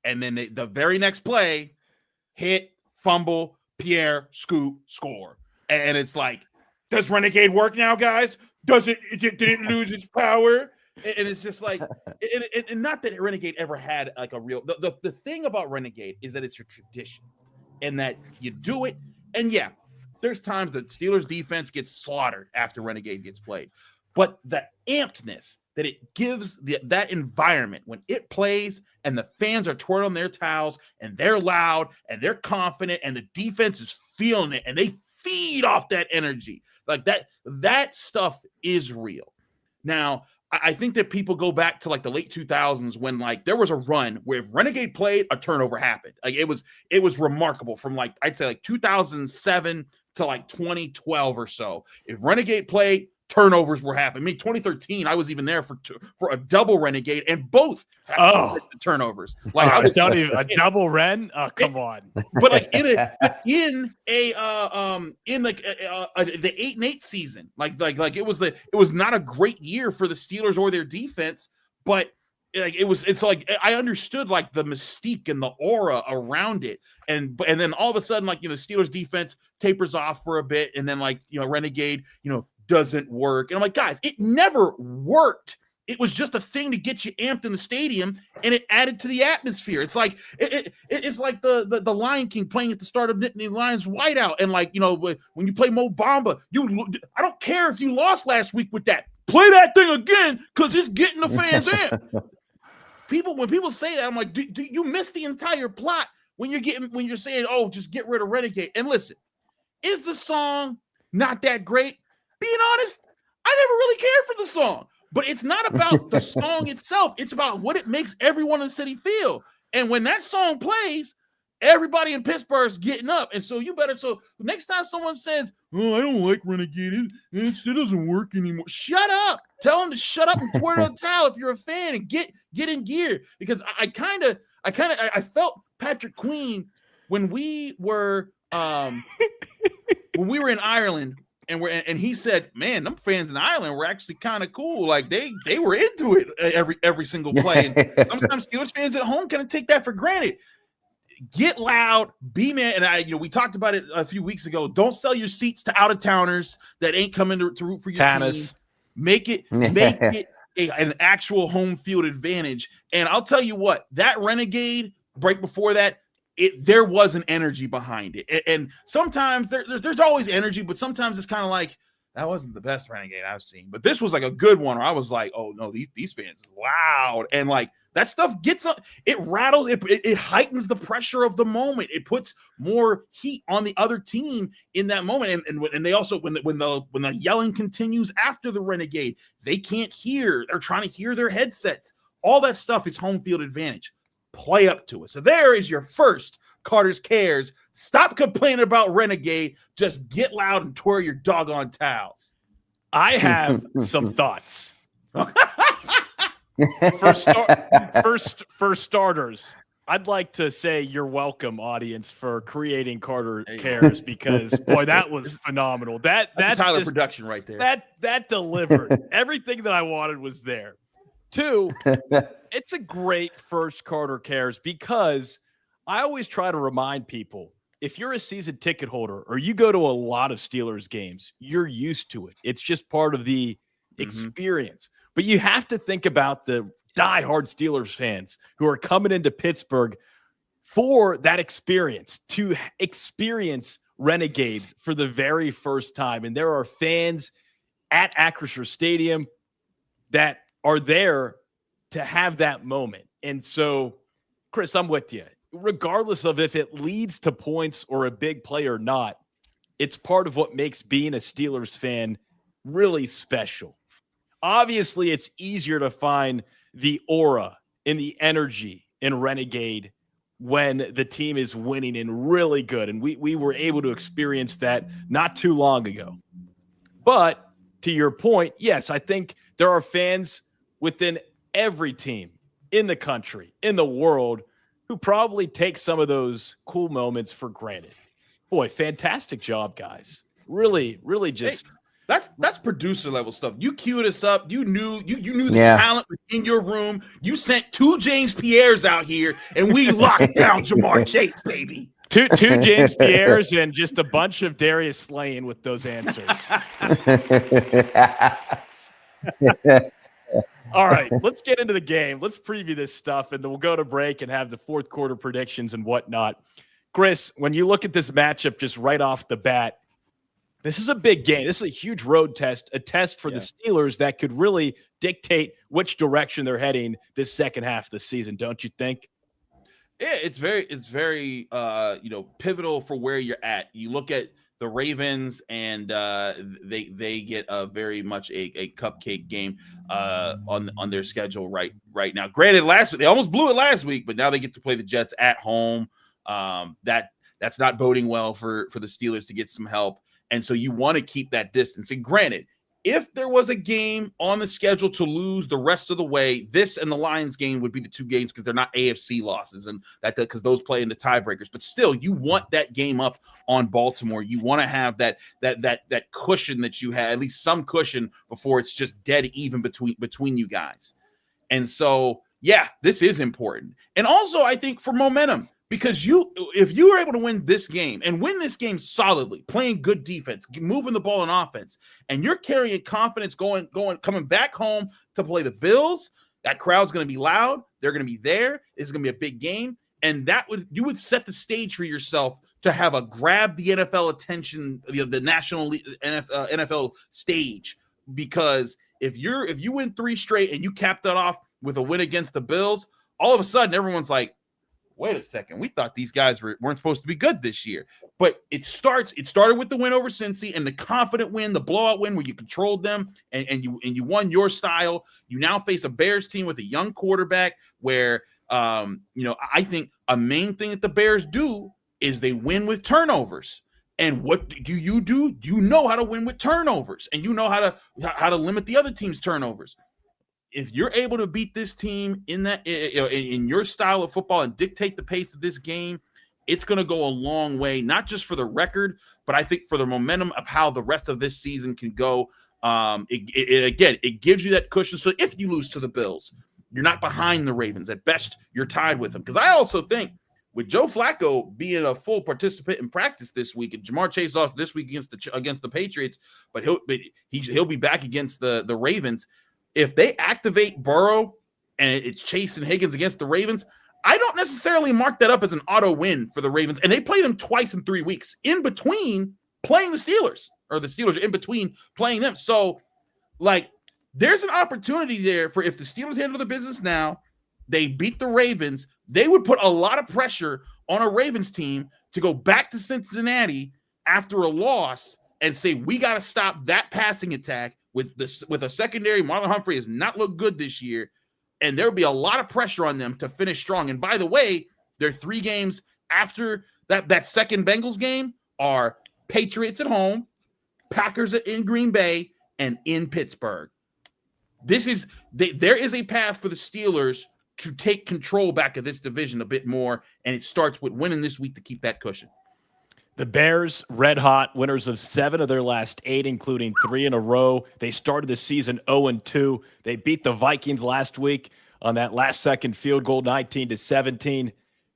and then the very next play, hit, fumble, Pierre, scoop, score. And it's like, does Renegade work now, guys? Did it lose its power? And it's just like, and not that Renegade ever had like a real, the thing about Renegade is that it's your tradition and that you do it. And yeah, there's times that Steelers defense gets slaughtered after Renegade gets played, but the ampedness that it gives that environment when it plays and the fans are twirling their towels and they're loud and they're confident and the defense is feeling it and they feed off that energy like that stuff is real. Now, I think that people go back to like the late 2000s when like there was a run where if Renegade played, a turnover happened. Like it was remarkable from like, I'd say like 2007 to like 2012 or so. If Renegade played, turnovers were happening. I mean, 2013, I was even there for a double Renegade, and both had turnovers. Like I was a double Ren. Oh, come on! But like in the 8-8 season, like it was not a great year for the Steelers or their defense, but like it's like I understood like the mystique and the aura around it, and then all of a sudden like Steelers defense tapers off for a bit, and then like Renegade doesn't work. And I'm like, guys, it never worked. It was just a thing to get you amped in the stadium, and it added to the atmosphere. It's like it's like the Lion King playing at the start of Nittany Lions Whiteout, and like when you play Mo Bamba, I don't care if you lost last week with that. Play that thing again because it's getting the fans in. When people say that, I'm like, do you miss the entire plot when you're saying, oh, just get rid of Renegade? And listen, is the song not that great? Being honest, I never really cared for the song, but it's not about the song itself. It's about what it makes everyone in the city feel. And when that song plays, everybody in Pittsburgh's getting up. And so so next time someone says, oh, I don't like Renegade, it doesn't work anymore. Shut up. Tell them to shut up and twirl a towel if you're a fan and get in gear. Because I felt Patrick Queen when we were in Ireland. And he said, man, them fans in Ireland were actually kind of cool. Like they were into it every single play. And sometimes Steelers fans at home kind of take that for granted. Get loud, be man. And we talked about it a few weeks ago. Don't sell your seats to out-of-towners that ain't coming to root for your team. Make it an actual home field advantage. And I'll tell you what, that Renegade break before that, there was an energy behind it. And sometimes there's always energy, but sometimes it's kind of like, that wasn't the best Renegade I've seen. But this was like a good one where I was like, oh no, these fans is loud. And like that stuff gets up, it rattles, it heightens the pressure of the moment. It puts more heat on the other team in that moment. And they also, when the yelling continues after the Renegade, they can't hear. They're trying to hear their headsets. All that stuff is home field advantage. Play up to it. So there is your first Carter's Cares. Stop complaining about Renegade. Just get loud and twirl your doggone towels. I have some thoughts. For starters, I'd like to say you're welcome, audience, for creating Carter Cares, because boy, that was phenomenal. That's a Tyler production right there. That delivered. Everything that I wanted was there. Two, it's a great first Carter Cares because I always try to remind people, if you're a season ticket holder or you go to a lot of Steelers games, you're used to it. It's just part of the experience. But you have to think about the diehard Steelers fans who are coming into Pittsburgh for that experience, to experience Renegade for the very first time. And there are fans at Acrisure Stadium that are there to have that moment. And so, Chris, I'm with you. Regardless of if it leads to points or a big play or not, it's part of what makes being a Steelers fan really special. Obviously, it's easier to find the aura and the energy in Renegade when the team is winning and really good. And we were able to experience that not too long ago. But to your point, yes, I think there are fans within every team in the country, in the world, who probably take some of those cool moments for granted. Boy, fantastic job, guys. Really, really just... Hey, that's producer level stuff. You queued us up. You knew the talent was in your room. You sent 2 James Pierres out here, and we locked down Jamar Chase, baby. Two James Pierres and just a bunch of Darius Slaying with those answers. All right, let's get into the game. Let's preview this stuff, and then we'll go to break and have the fourth quarter predictions and whatnot. Chris, when you look at this matchup just right off the bat, this is a big game. This is a huge road test, a test for the Steelers that could really dictate which direction they're heading this second half of the season, don't you think? Yeah, it's very pivotal for where you're at. You look at the Ravens, and they get a very much a cupcake game on their schedule right now. Granted, last week they almost blew it last week, but now they get to play the Jets at home. That's not boding well for the Steelers to get some help, and so you want to keep that distance. And granted, if there was a game on the schedule to lose the rest of the way, this and the Lions game would be the 2 games because they're not AFC losses, and that because those play into tiebreakers. But still, you want that game up on Baltimore. You want to have that cushion that you had, at least some cushion before it's just dead even between you guys. And so, yeah, this is important. And also, I think for momentum. Because if you were able to win this game and win this game solidly, playing good defense, moving the ball in offense, and you're carrying confidence coming back home to play the Bills, that crowd's going to be loud. They're going to be there. It's going to be a big game, and you would set the stage for yourself to have grab the NFL attention, the national NFL stage. Because if you win 3 straight and you cap that off with a win against the Bills, all of a sudden everyone's like, wait a second, we thought these guys weren't supposed to be good this year. But it started with the win over Cincy and the confident win, the blowout win where you controlled them and you won your style. You now face a Bears team with a young quarterback where I think a main thing that the Bears do is they win with turnovers. And what do? You know how to win with turnovers, and you know how to limit the other team's turnovers. If you're able to beat this team in your style of football and dictate the pace of this game, it's going to go a long way, not just for the record, but I think for the momentum of how the rest of this season can go. It gives you that cushion. So if you lose to the Bills, you're not behind the Ravens. At best, you're tied with them. Because I also think with Joe Flacco being a full participant in practice this week, and Jamar Chase off this week against the Patriots, but he'll be back against the Ravens. If they activate Burrow and it's Chase and Higgins against the Ravens, I don't necessarily mark that up as an auto win for the Ravens. And they play them twice in 3 weeks in between playing the Steelers, or the Steelers are in between playing them. So, there's an opportunity there for if the Steelers handle the business now, they beat the Ravens, they would put a lot of pressure on a Ravens team to go back to Cincinnati after a loss and say, we got to stop that passing attack. With a secondary, Marlon Humphrey has not looked good this year, and there will be a lot of pressure on them to finish strong. And by the way, their 3 games after that second Bengals game are Patriots at home, Packers in Green Bay, and in Pittsburgh. There is a path for the Steelers to take control back of this division a bit more, and it starts with winning this week to keep that cushion. The Bears, red hot, winners of 7 of their last 8, including 3 in a row. They started the season 0-2. They beat the Vikings last week on that last-second field goal, 19-17.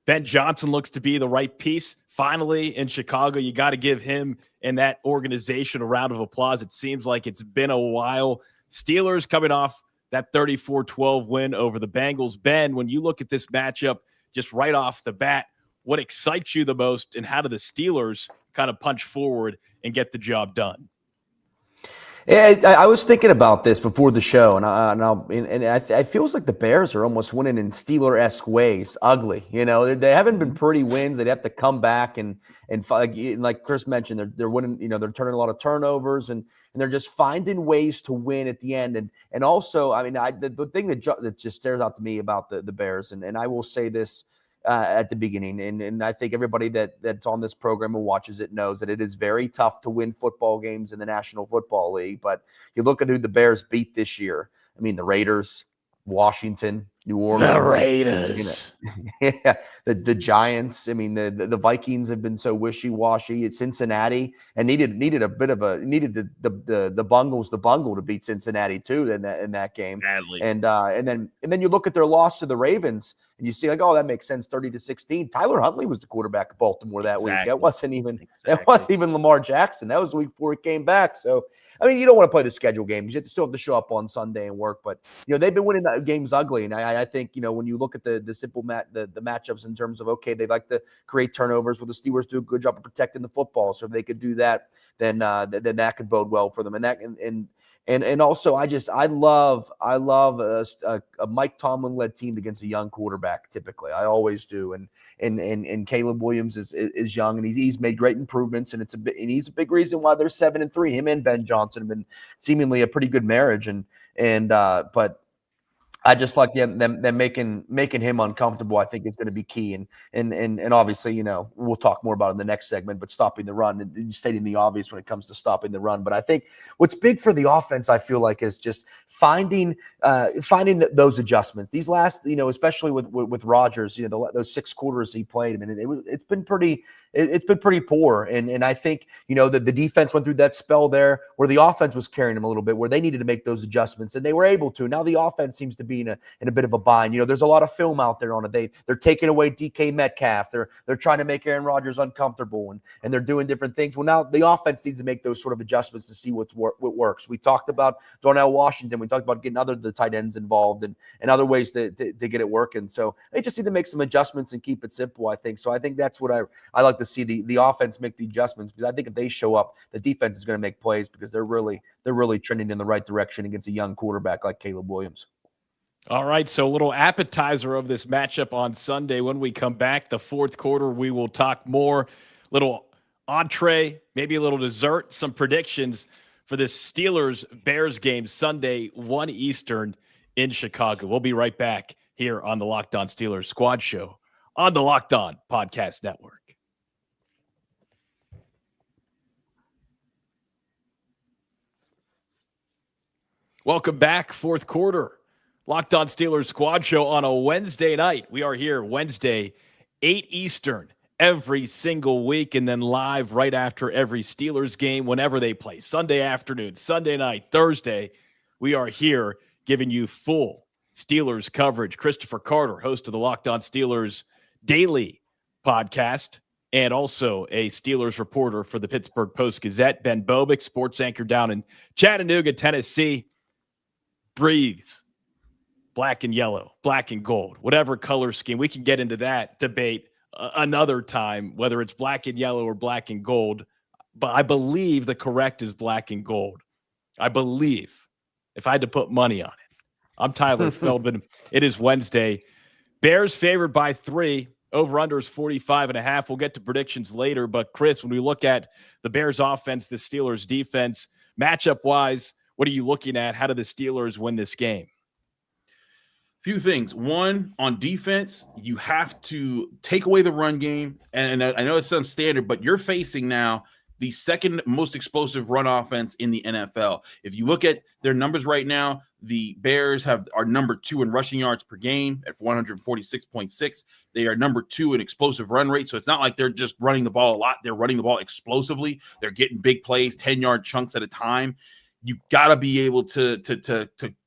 Ben Johnson looks to be the right piece. Finally, in Chicago, you got to give him and that organization a round of applause. It seems like it's been a while. Steelers coming off that 34-12 win over the Bengals. Ben, when you look at this matchup just right off the bat, what excites you the most, and how do the Steelers kind of punch forward and get the job done? I was thinking about this before the show, and it feels like the Bears are almost winning in Steeler-esque ways. Ugly, they haven't been pretty wins. They'd have to come back and like Chris mentioned, they're winning. They're turning a lot of turnovers, and they're just finding ways to win at the end. And also, I mean, the thing that just stares out to me about the Bears, and I will say this at the beginning, and I think everybody that's on this program and watches it knows that it is very tough to win football games in the National Football League. But you look at who the Bears beat this year. I mean, the Raiders, Washington, New Orleans, The Raiders, yeah, the Giants. I mean, the Vikings have been so wishy-washy. It's Cincinnati, and needed the Bengals, the bungle to beat Cincinnati too in that game. Badly. And then you look at their loss to the Ravens, and you see like, oh, that makes sense, 30-16. Tyler Huntley was the quarterback of Baltimore that week. That wasn't even Lamar Jackson. That was the week before he came back. So I mean, you don't want to play the schedule games. You still have to show up on Sunday and work. But they've been winning games ugly, and I think when you look at the simple the matchups in terms of, okay, they like to create turnovers. Well, the Steelers do a good job of protecting the football, so if they could do that, then that could bode well for them. And also, I love a Mike Tomlin led team against a young quarterback. Typically, I always do. And Caleb Williams is young, and he's made great improvements, and he's a big reason why they're 7-3. Him and Ben Johnson have been seemingly a pretty good marriage, but I just like them making him uncomfortable. I think is going to be key, and obviously, we'll talk more about it in the next segment. But stopping the run and stating the obvious when it comes to stopping the run. But I think what's big for the offense, I feel like, is just finding those adjustments. These last, especially with Rodgers, those 6 quarters he played. I mean, it's been pretty poor, and I think the defense went through that spell there where the offense was carrying them a little bit, where they needed to make those adjustments, and they were able to. Now the offense seems to be in a bit of a bind. There's a lot of film out there on it. They're taking away DK Metcalf. They're trying to make Aaron Rodgers uncomfortable, and they're doing different things. Well, now the offense needs to make those sort of adjustments to see what works. We talked about Darnell Washington. We talked about getting the tight ends involved and other ways to get it working. So they just need to make some adjustments and keep it simple, I think. So I think that's what I like to see the offense make the adjustments, because I think if they show up, the defense is going to make plays, because they're really trending in the right direction against a young quarterback like Caleb Williams. All right, so a little appetizer of this matchup on Sunday. When we come back, the fourth quarter, we will talk more, little entree, maybe a little dessert, some predictions for this Steelers-Bears game Sunday, 1 Eastern in Chicago. We'll be right back here on the Locked On Steelers Squad Show on the Locked On Podcast Network. Welcome back, fourth quarter. Locked On Steelers Squad Show on a Wednesday night. We are here Wednesday, 8 Eastern, every single week, and then live right after every Steelers game whenever they play. Sunday afternoon, Sunday night, Thursday. We are here giving you full Steelers coverage. Christopher Carter, host of the Locked On Steelers Daily podcast, and also a Steelers reporter for the Pittsburgh Post-Gazette. Ben Bobick, sports anchor down in Chattanooga, Tennessee, breathes black and yellow, black and gold, whatever color scheme. We can get into that debate another time, whether it's black and yellow or black and gold. But I believe the correct is black and gold. I believe, if I had to put money on it. I'm Tyler Feldman. It is Wednesday. Bears favored by 3. Over-under is 45.5. We'll get to predictions later. But, Chris, when we look at the Bears offense, the Steelers defense, matchup-wise, what are you looking at? How do the Steelers win this game? Few things. One, on defense, you have to take away the run game. And I know it sounds standard, but you're facing now the second most explosive run offense in the NFL. If you look at their numbers right now, the Bears are number 2 in rushing yards per game at 146.6. They are number 2 in explosive run rate. So it's not like they're just running the ball a lot. They're running the ball explosively. They're getting big plays, 10-yard chunks at a time. You got to be able to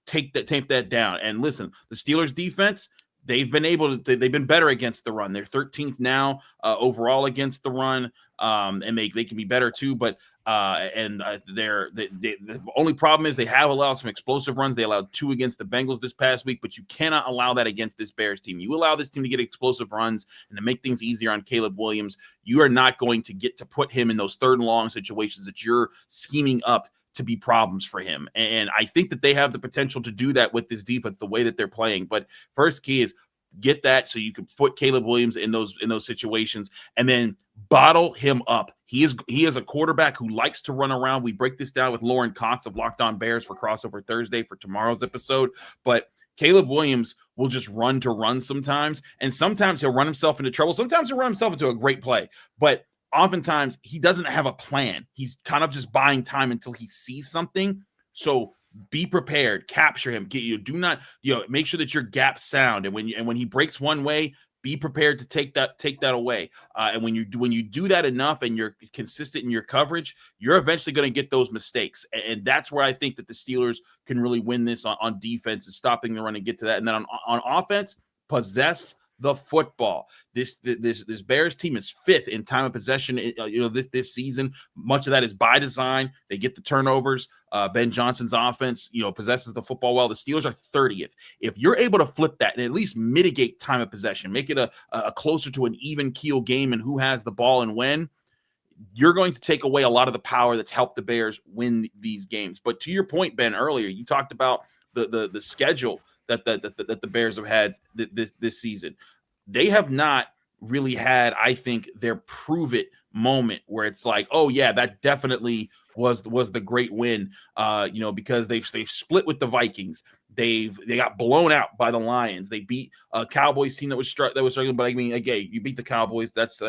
tape that down. And listen, the Steelers defense, they've been better against the run. They're 13th now overall against the run, and they can be better too. But the only problem is they have allowed some explosive runs. They allowed 2 against the Bengals this past week, but you cannot allow that against this Bears team. You allow this team to get explosive runs and to make things easier on Caleb Williams, you are not going to get to put him in those 3rd and long situations that you're scheming up to be problems for him. And I think that they have the potential to do that with this defense, the way that they're playing. But first key is get that so you can put Caleb Williams in those situations and then bottle him up. He is a quarterback who likes to run around. We break this down with Lauren Cox of Locked On Bears for Crossover Thursday for tomorrow's episode. But Caleb Williams will just run to run sometimes, and sometimes he'll run himself into trouble. Sometimes he'll run himself into a great play, but oftentimes he doesn't have a plan. He's kind of just buying time until he sees something. So be prepared, capture him. Do not, make sure that your gap's sound. And when he breaks one way, be prepared to take that away. And when you do that enough and you're consistent in your coverage, you're eventually going to get those mistakes. And that's where I think that the Steelers can really win this on defense, is stopping the run and get to that. And then on offense, possess the football. This Bears team is 5th in time of possession. This season, much of that is by design. They get the turnovers. Ben Johnson's offense, possesses the football well. The Steelers are 30th. If you're able to flip that and at least mitigate time of possession, make it a closer to an even keel game and who has the ball and when, you're going to take away a lot of the power that's helped the Bears win these games. But to your point, Ben, earlier, you talked about the schedule that the Bears have had this season. They have not really had, I think, their prove it moment where it's like, oh yeah, that definitely was the great win. Because they've split with the Vikings. They got blown out by the Lions. They beat a Cowboys team that was struggling. But I mean, again, you beat the Cowboys. That's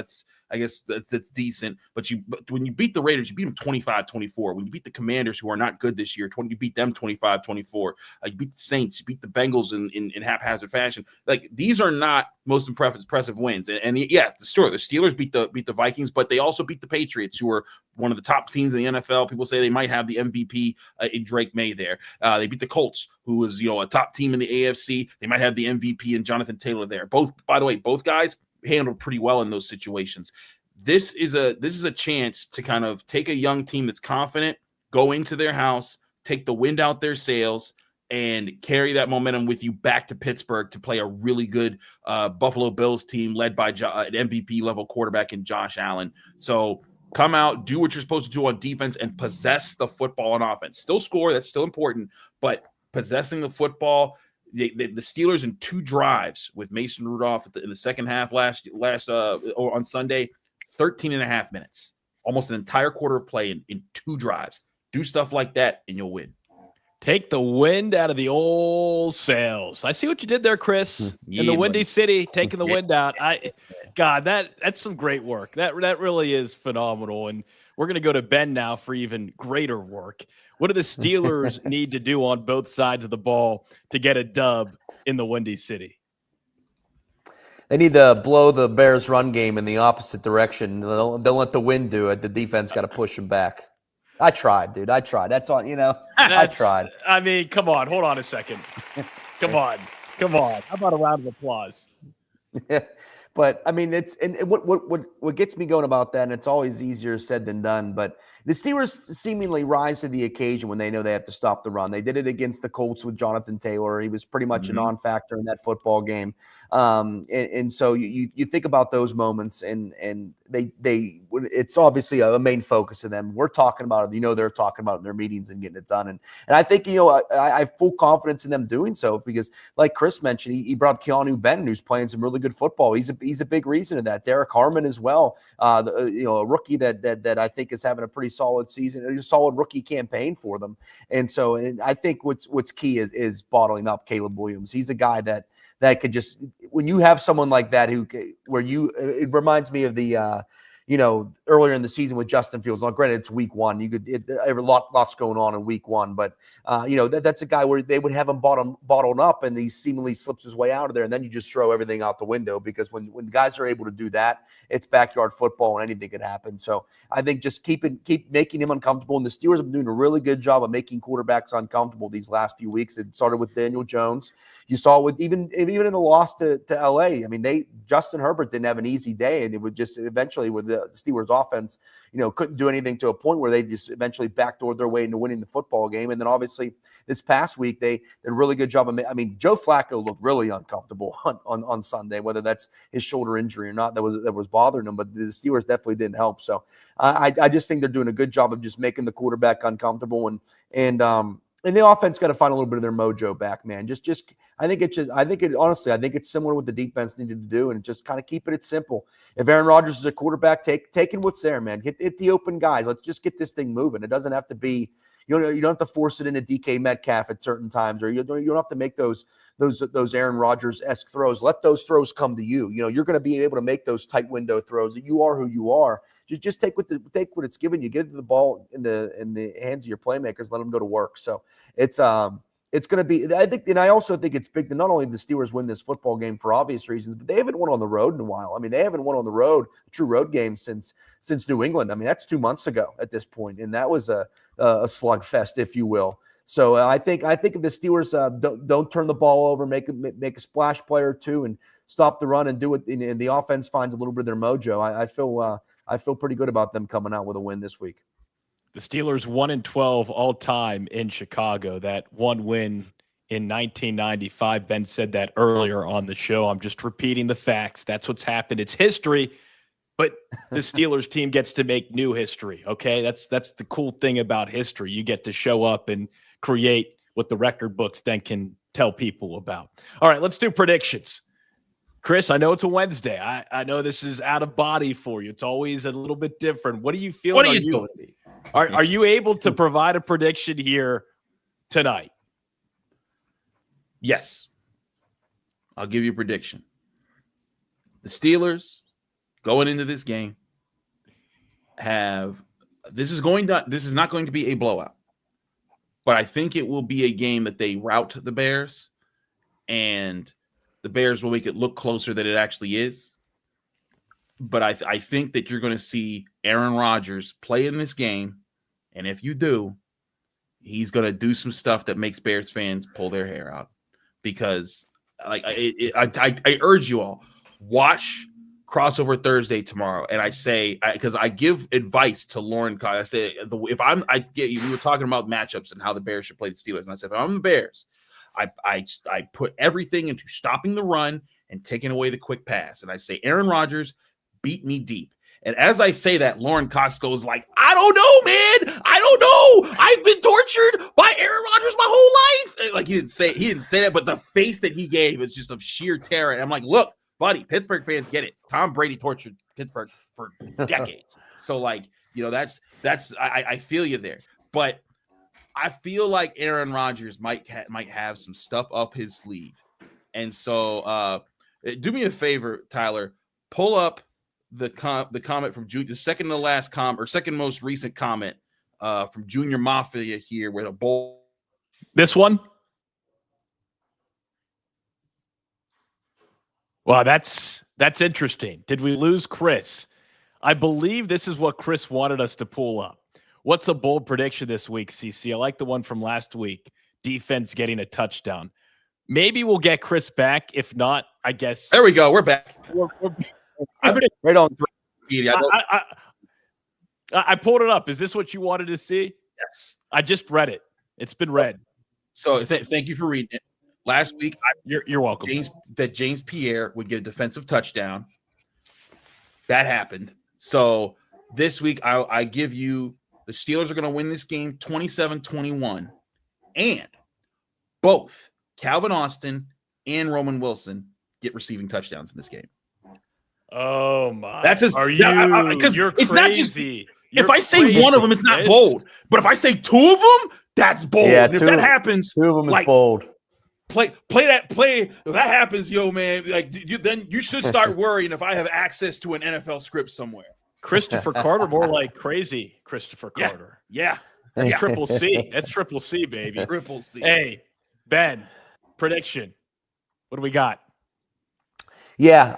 I guess that's decent. But when you beat the Raiders, you beat them 25-24. When you beat the Commanders, who are not good this year, you beat them 25-24. You beat the Saints. You beat the Bengals in haphazard fashion. Like, these are not most impressive wins. And the Steelers beat the Vikings, but they also beat the Patriots, who are one of the top teams in the NFL. People say they might have the MVP in Drake May there. They beat the Colts, who is a top team in the AFC. They might have the MVP in Jonathan Taylor there. Both guys handled pretty well in those situations. This is a chance to kind of take a young team that's confident, go into their house, take the wind out their sails, and carry that momentum with you back to Pittsburgh to play a really good Buffalo Bills team led by an MVP level quarterback in Josh Allen. So come out, do what you're supposed to do on defense, and possess the football on offense. Still score, that's still important, but possessing the football. The Steelers in 2 drives with Mason Rudolph in the second half last or on Sunday, 13.5 minutes, almost an entire quarter of play in 2 drives. Do stuff like that and you'll win. Take the wind out of the old sails. I see what you did there, Chris. In the Windy City, taking the wind out. That's some great work. That really is phenomenal. And we're going to go to Ben now for even greater work. What do the Steelers need to do on both sides of the ball to get a dub in the Windy City? They need to blow the Bears' run game in the opposite direction. They'll let the wind do it. The defense got to push them back. I tried, dude. I tried. That's all, I tried. I mean, come on. Hold on a second. Come on. How about a round of applause? But I mean, what gets me going about that, and it's always easier said than done, but the Steelers seemingly rise to the occasion when they know they have to stop the run. They did it against the Colts with Jonathan Taylor. He was pretty much a non-factor in that football game. And so you think about those moments, and it's obviously a main focus of them. We're talking about it. They're talking about it in their meetings and getting it done. And I think, I have full confidence in them doing so because, like Chris mentioned, he brought Keanu Benton, who's playing some really good football. He's a big reason of that. Derek Harmon as well, a rookie that I think is having a pretty solid season, a solid rookie campaign for them. And I think what's key is bottling up Caleb Williams. He's a guy that could just, when you have someone like that it reminds me of the earlier in the season with Justin Fields. Now, granted, it's week 1. Lots going on in week 1, but that's a guy where they would have him bottled up, and he seemingly slips his way out of there, and then you just throw everything out the window because when guys are able to do that, it's backyard football and anything could happen. So I think just keep making him uncomfortable, and the Steelers have been doing a really good job of making quarterbacks uncomfortable these last few weeks. It started with Daniel Jones. You saw with even in a loss to LA. I mean, Justin Herbert didn't have an easy day, and it would just eventually with the Steelers offense, couldn't do anything to a point where they just eventually backdoored their way into winning the football game. And then obviously this past week, they did a really good job of, Joe Flacco looked really uncomfortable on Sunday, whether that's his shoulder injury or not that was bothering him, but the Steelers definitely didn't help. So I just think they're doing a good job of just making the quarterback uncomfortable, and the offense got to find a little bit of their mojo back, man. I think it's similar what the defense needed to do, and just kind of keeping it simple. If Aaron Rodgers is a quarterback, taking what's there, man. Hit the open guys. Let's just get this thing moving. It doesn't have to be, you don't have to force it into DK Metcalf at certain times, or you don't have to make those Aaron Rodgers-esque throws. Let those throws come to you. You're going to be able to make those tight window throws. You are who you are. Just take what it's given you. Get the ball in the hands of your playmakers. Let them go to work. So it's going to be. I think, and I also think it's big that not only the Steelers win this football game for obvious reasons, but they haven't won on the road in a while. They haven't won on the road, a true road game since New England. That's 2 months ago at this point, and that was a slugfest, if you will. So I think if the Steelers don't turn the ball over, make a splash play or two, and stop the run and do it, and the offense finds a little bit of their mojo, I feel pretty good about them coming out with a win this week. The Steelers 1-12 all time in Chicago. That one win in 1995. Ben said that earlier on the show. I'm just repeating the facts. That's what's happened. It's history, but the Steelers team gets to make new history. Okay, that's the cool thing about history. You get to show up and create what the record books then can tell people about. All right, let's do predictions. Chris, I know it's a Wednesday. I know this is out of body for you. It's always a little bit different. What do you feel? What are you doing? Are you able to provide a prediction here tonight? Yes. I'll give you a prediction. The Steelers going into this game this is not going to be a blowout, but I think it will be a game that they rout the Bears, and the Bears will make it look closer than it actually is. But I think that you're going to see Aaron Rodgers play in this game, and if you do, he's going to do some stuff that makes Bears fans pull their hair out. Because I urge you all, watch Crossover Thursday tomorrow, and I say, because I give advice to Lauren. I say, we were talking about matchups and how the Bears should play the Steelers, and I said, if I'm the Bears, I put everything into stopping the run and taking away the quick pass. And I say, Aaron Rodgers, beat me deep. And as I say that, Lauren Cox goes like, I don't know, man. I don't know. I've been tortured by Aaron Rodgers my whole life. And like he didn't say that, but the face that he gave is just of sheer terror. And I'm like, look, buddy, Pittsburgh fans get it. Tom Brady tortured Pittsburgh for decades. So like, I feel you there. But I feel like Aaron Rodgers might have some stuff up his sleeve. And so do me a favor, Tyler, pull up the comment from the second to last second most recent comment from Junior Mafia here with a bowl. This one? Wow, that's interesting. Did we lose Chris? I believe this is what Chris wanted us to pull up. What's a bold prediction this week, CC? I like the one from last week. Defense getting a touchdown. Maybe we'll get Chris back. If not, I guess. There we go. We're back. I've been right on. I pulled it up. Is this what you wanted to see? Yes. I just read it. It's been read. So thank you for reading it. Last week, you're welcome. James Pierre would get a defensive touchdown. That happened. So this week, I give you the Steelers are going to win this game 27-21. And both Calvin Austin and Roman Wilson get receiving touchdowns in this game. Oh my! That's just because it's crazy. Not just if I say one of them, it's not bold. But if I say two of them, that's bold. Yeah, and if that happens, two of them is bold. Play if that happens, yo, man. Like then you should start worrying if I have access to an NFL script somewhere. Christopher Carter, more like crazy Christopher Carter. Yeah. That's triple C. That's triple C, baby. Triple C. Hey, Ben, prediction. What do we got? Yeah,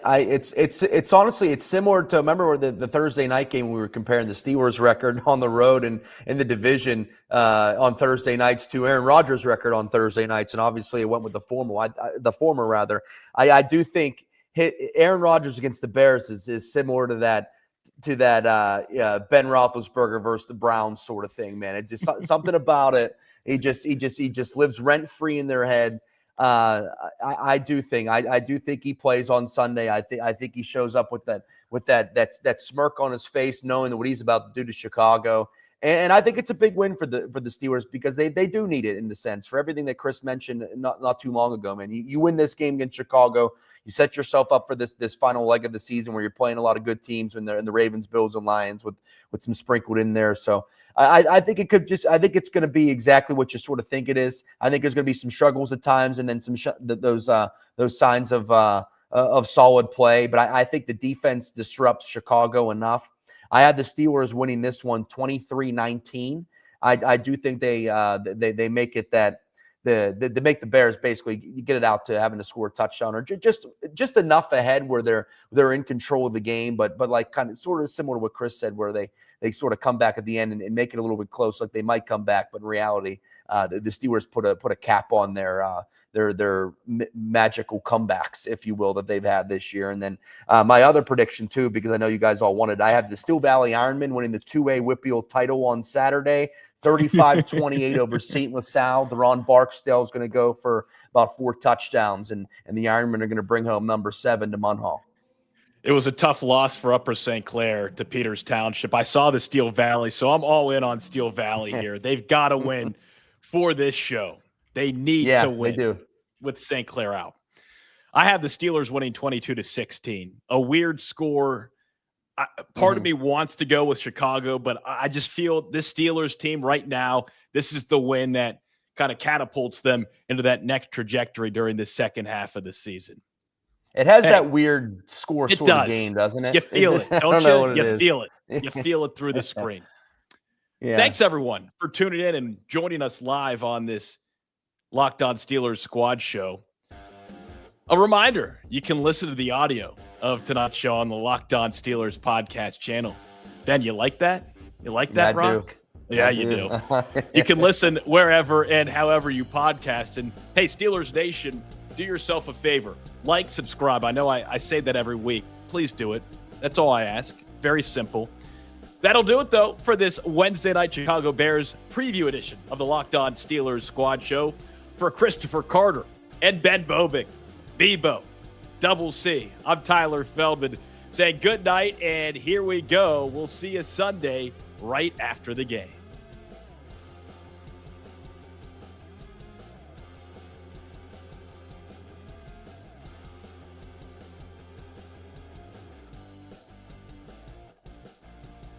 it's honestly it's similar to remember the Thursday night game when we were comparing the Steelers record on the road and in the division on Thursday nights to Aaron Rodgers' record on Thursday nights, and obviously it went with the former. I do think Aaron Rodgers against the Bears is similar to that Ben Roethlisberger versus the Browns sort of thing, man. It just something about it. He just lives rent free in their head. I do think he plays on Sunday. I think he shows up with that smirk on his face, knowing that what he's about to do to Chicago. And I think it's a big win for the Steelers because they do need it in the sense for everything that Chris mentioned not too long ago, man. You win this game against Chicago, you set yourself up for this final leg of the season where you're playing a lot of good teams when they're in the Ravens, Bills, and Lions with some sprinkled in there. So I think I think it's going to be exactly what you sort of think it is. I think there's going to be some struggles at times and then those signs of solid play. But I think the defense disrupts Chicago enough. I had the Steelers winning this one 23-19. I do think they make it that they make the Bears basically get it out to having to score a touchdown or just enough ahead where they're in control of the game, but like kind of sort of similar to what Chris said, where they sort of come back at the end and make it a little bit close, like they might come back, but in reality, the Steelers put a cap on their magical comebacks, if you will, that they've had this year. And then my other prediction too, because I know you guys all wanted, I have the Steel Valley Ironmen winning the 2A Whippeal title on Saturday, 35-28 over St. LaSalle. Deron Barksdale is going to go for about 4 touchdowns, and the Ironmen are going to bring home number 7 to Munhall. It was a tough loss for Upper St. Clair to Peters Township. I saw the Steel Valley, so I'm all in on Steel Valley here. They've got to win for this show. They need to win. They do. With St. Clair out. I have the Steelers winning 22-16. A weird score. Part of me wants to go with Chicago, but I just feel this Steelers team right now, this is the win that kind of catapults them into that next trajectory during the second half of the season. It has that weird score sort of game, doesn't it? You feel it, don't you? You feel it. You feel it through the screen. Yeah. Thanks, everyone, for tuning in and joining us live on this Locked On Steelers Squad Show. A reminder, you can listen to the audio of tonight's show on the Locked On Steelers podcast channel. Ben, you like that? You like that, Rock? Yeah, you do. You can listen wherever and however you podcast. And hey, Steelers Nation, do yourself a favor. Like, subscribe. I know I say that every week. Please do it. That's all I ask. Very simple. That'll do it, though, for this Wednesday night Chicago Bears preview edition of the Locked On Steelers Squad Show. For Christopher Carter and Ben Bobick, Bibo, Double C, I'm Tyler Feldman saying good night, and here we go. We'll see you Sunday right after the game.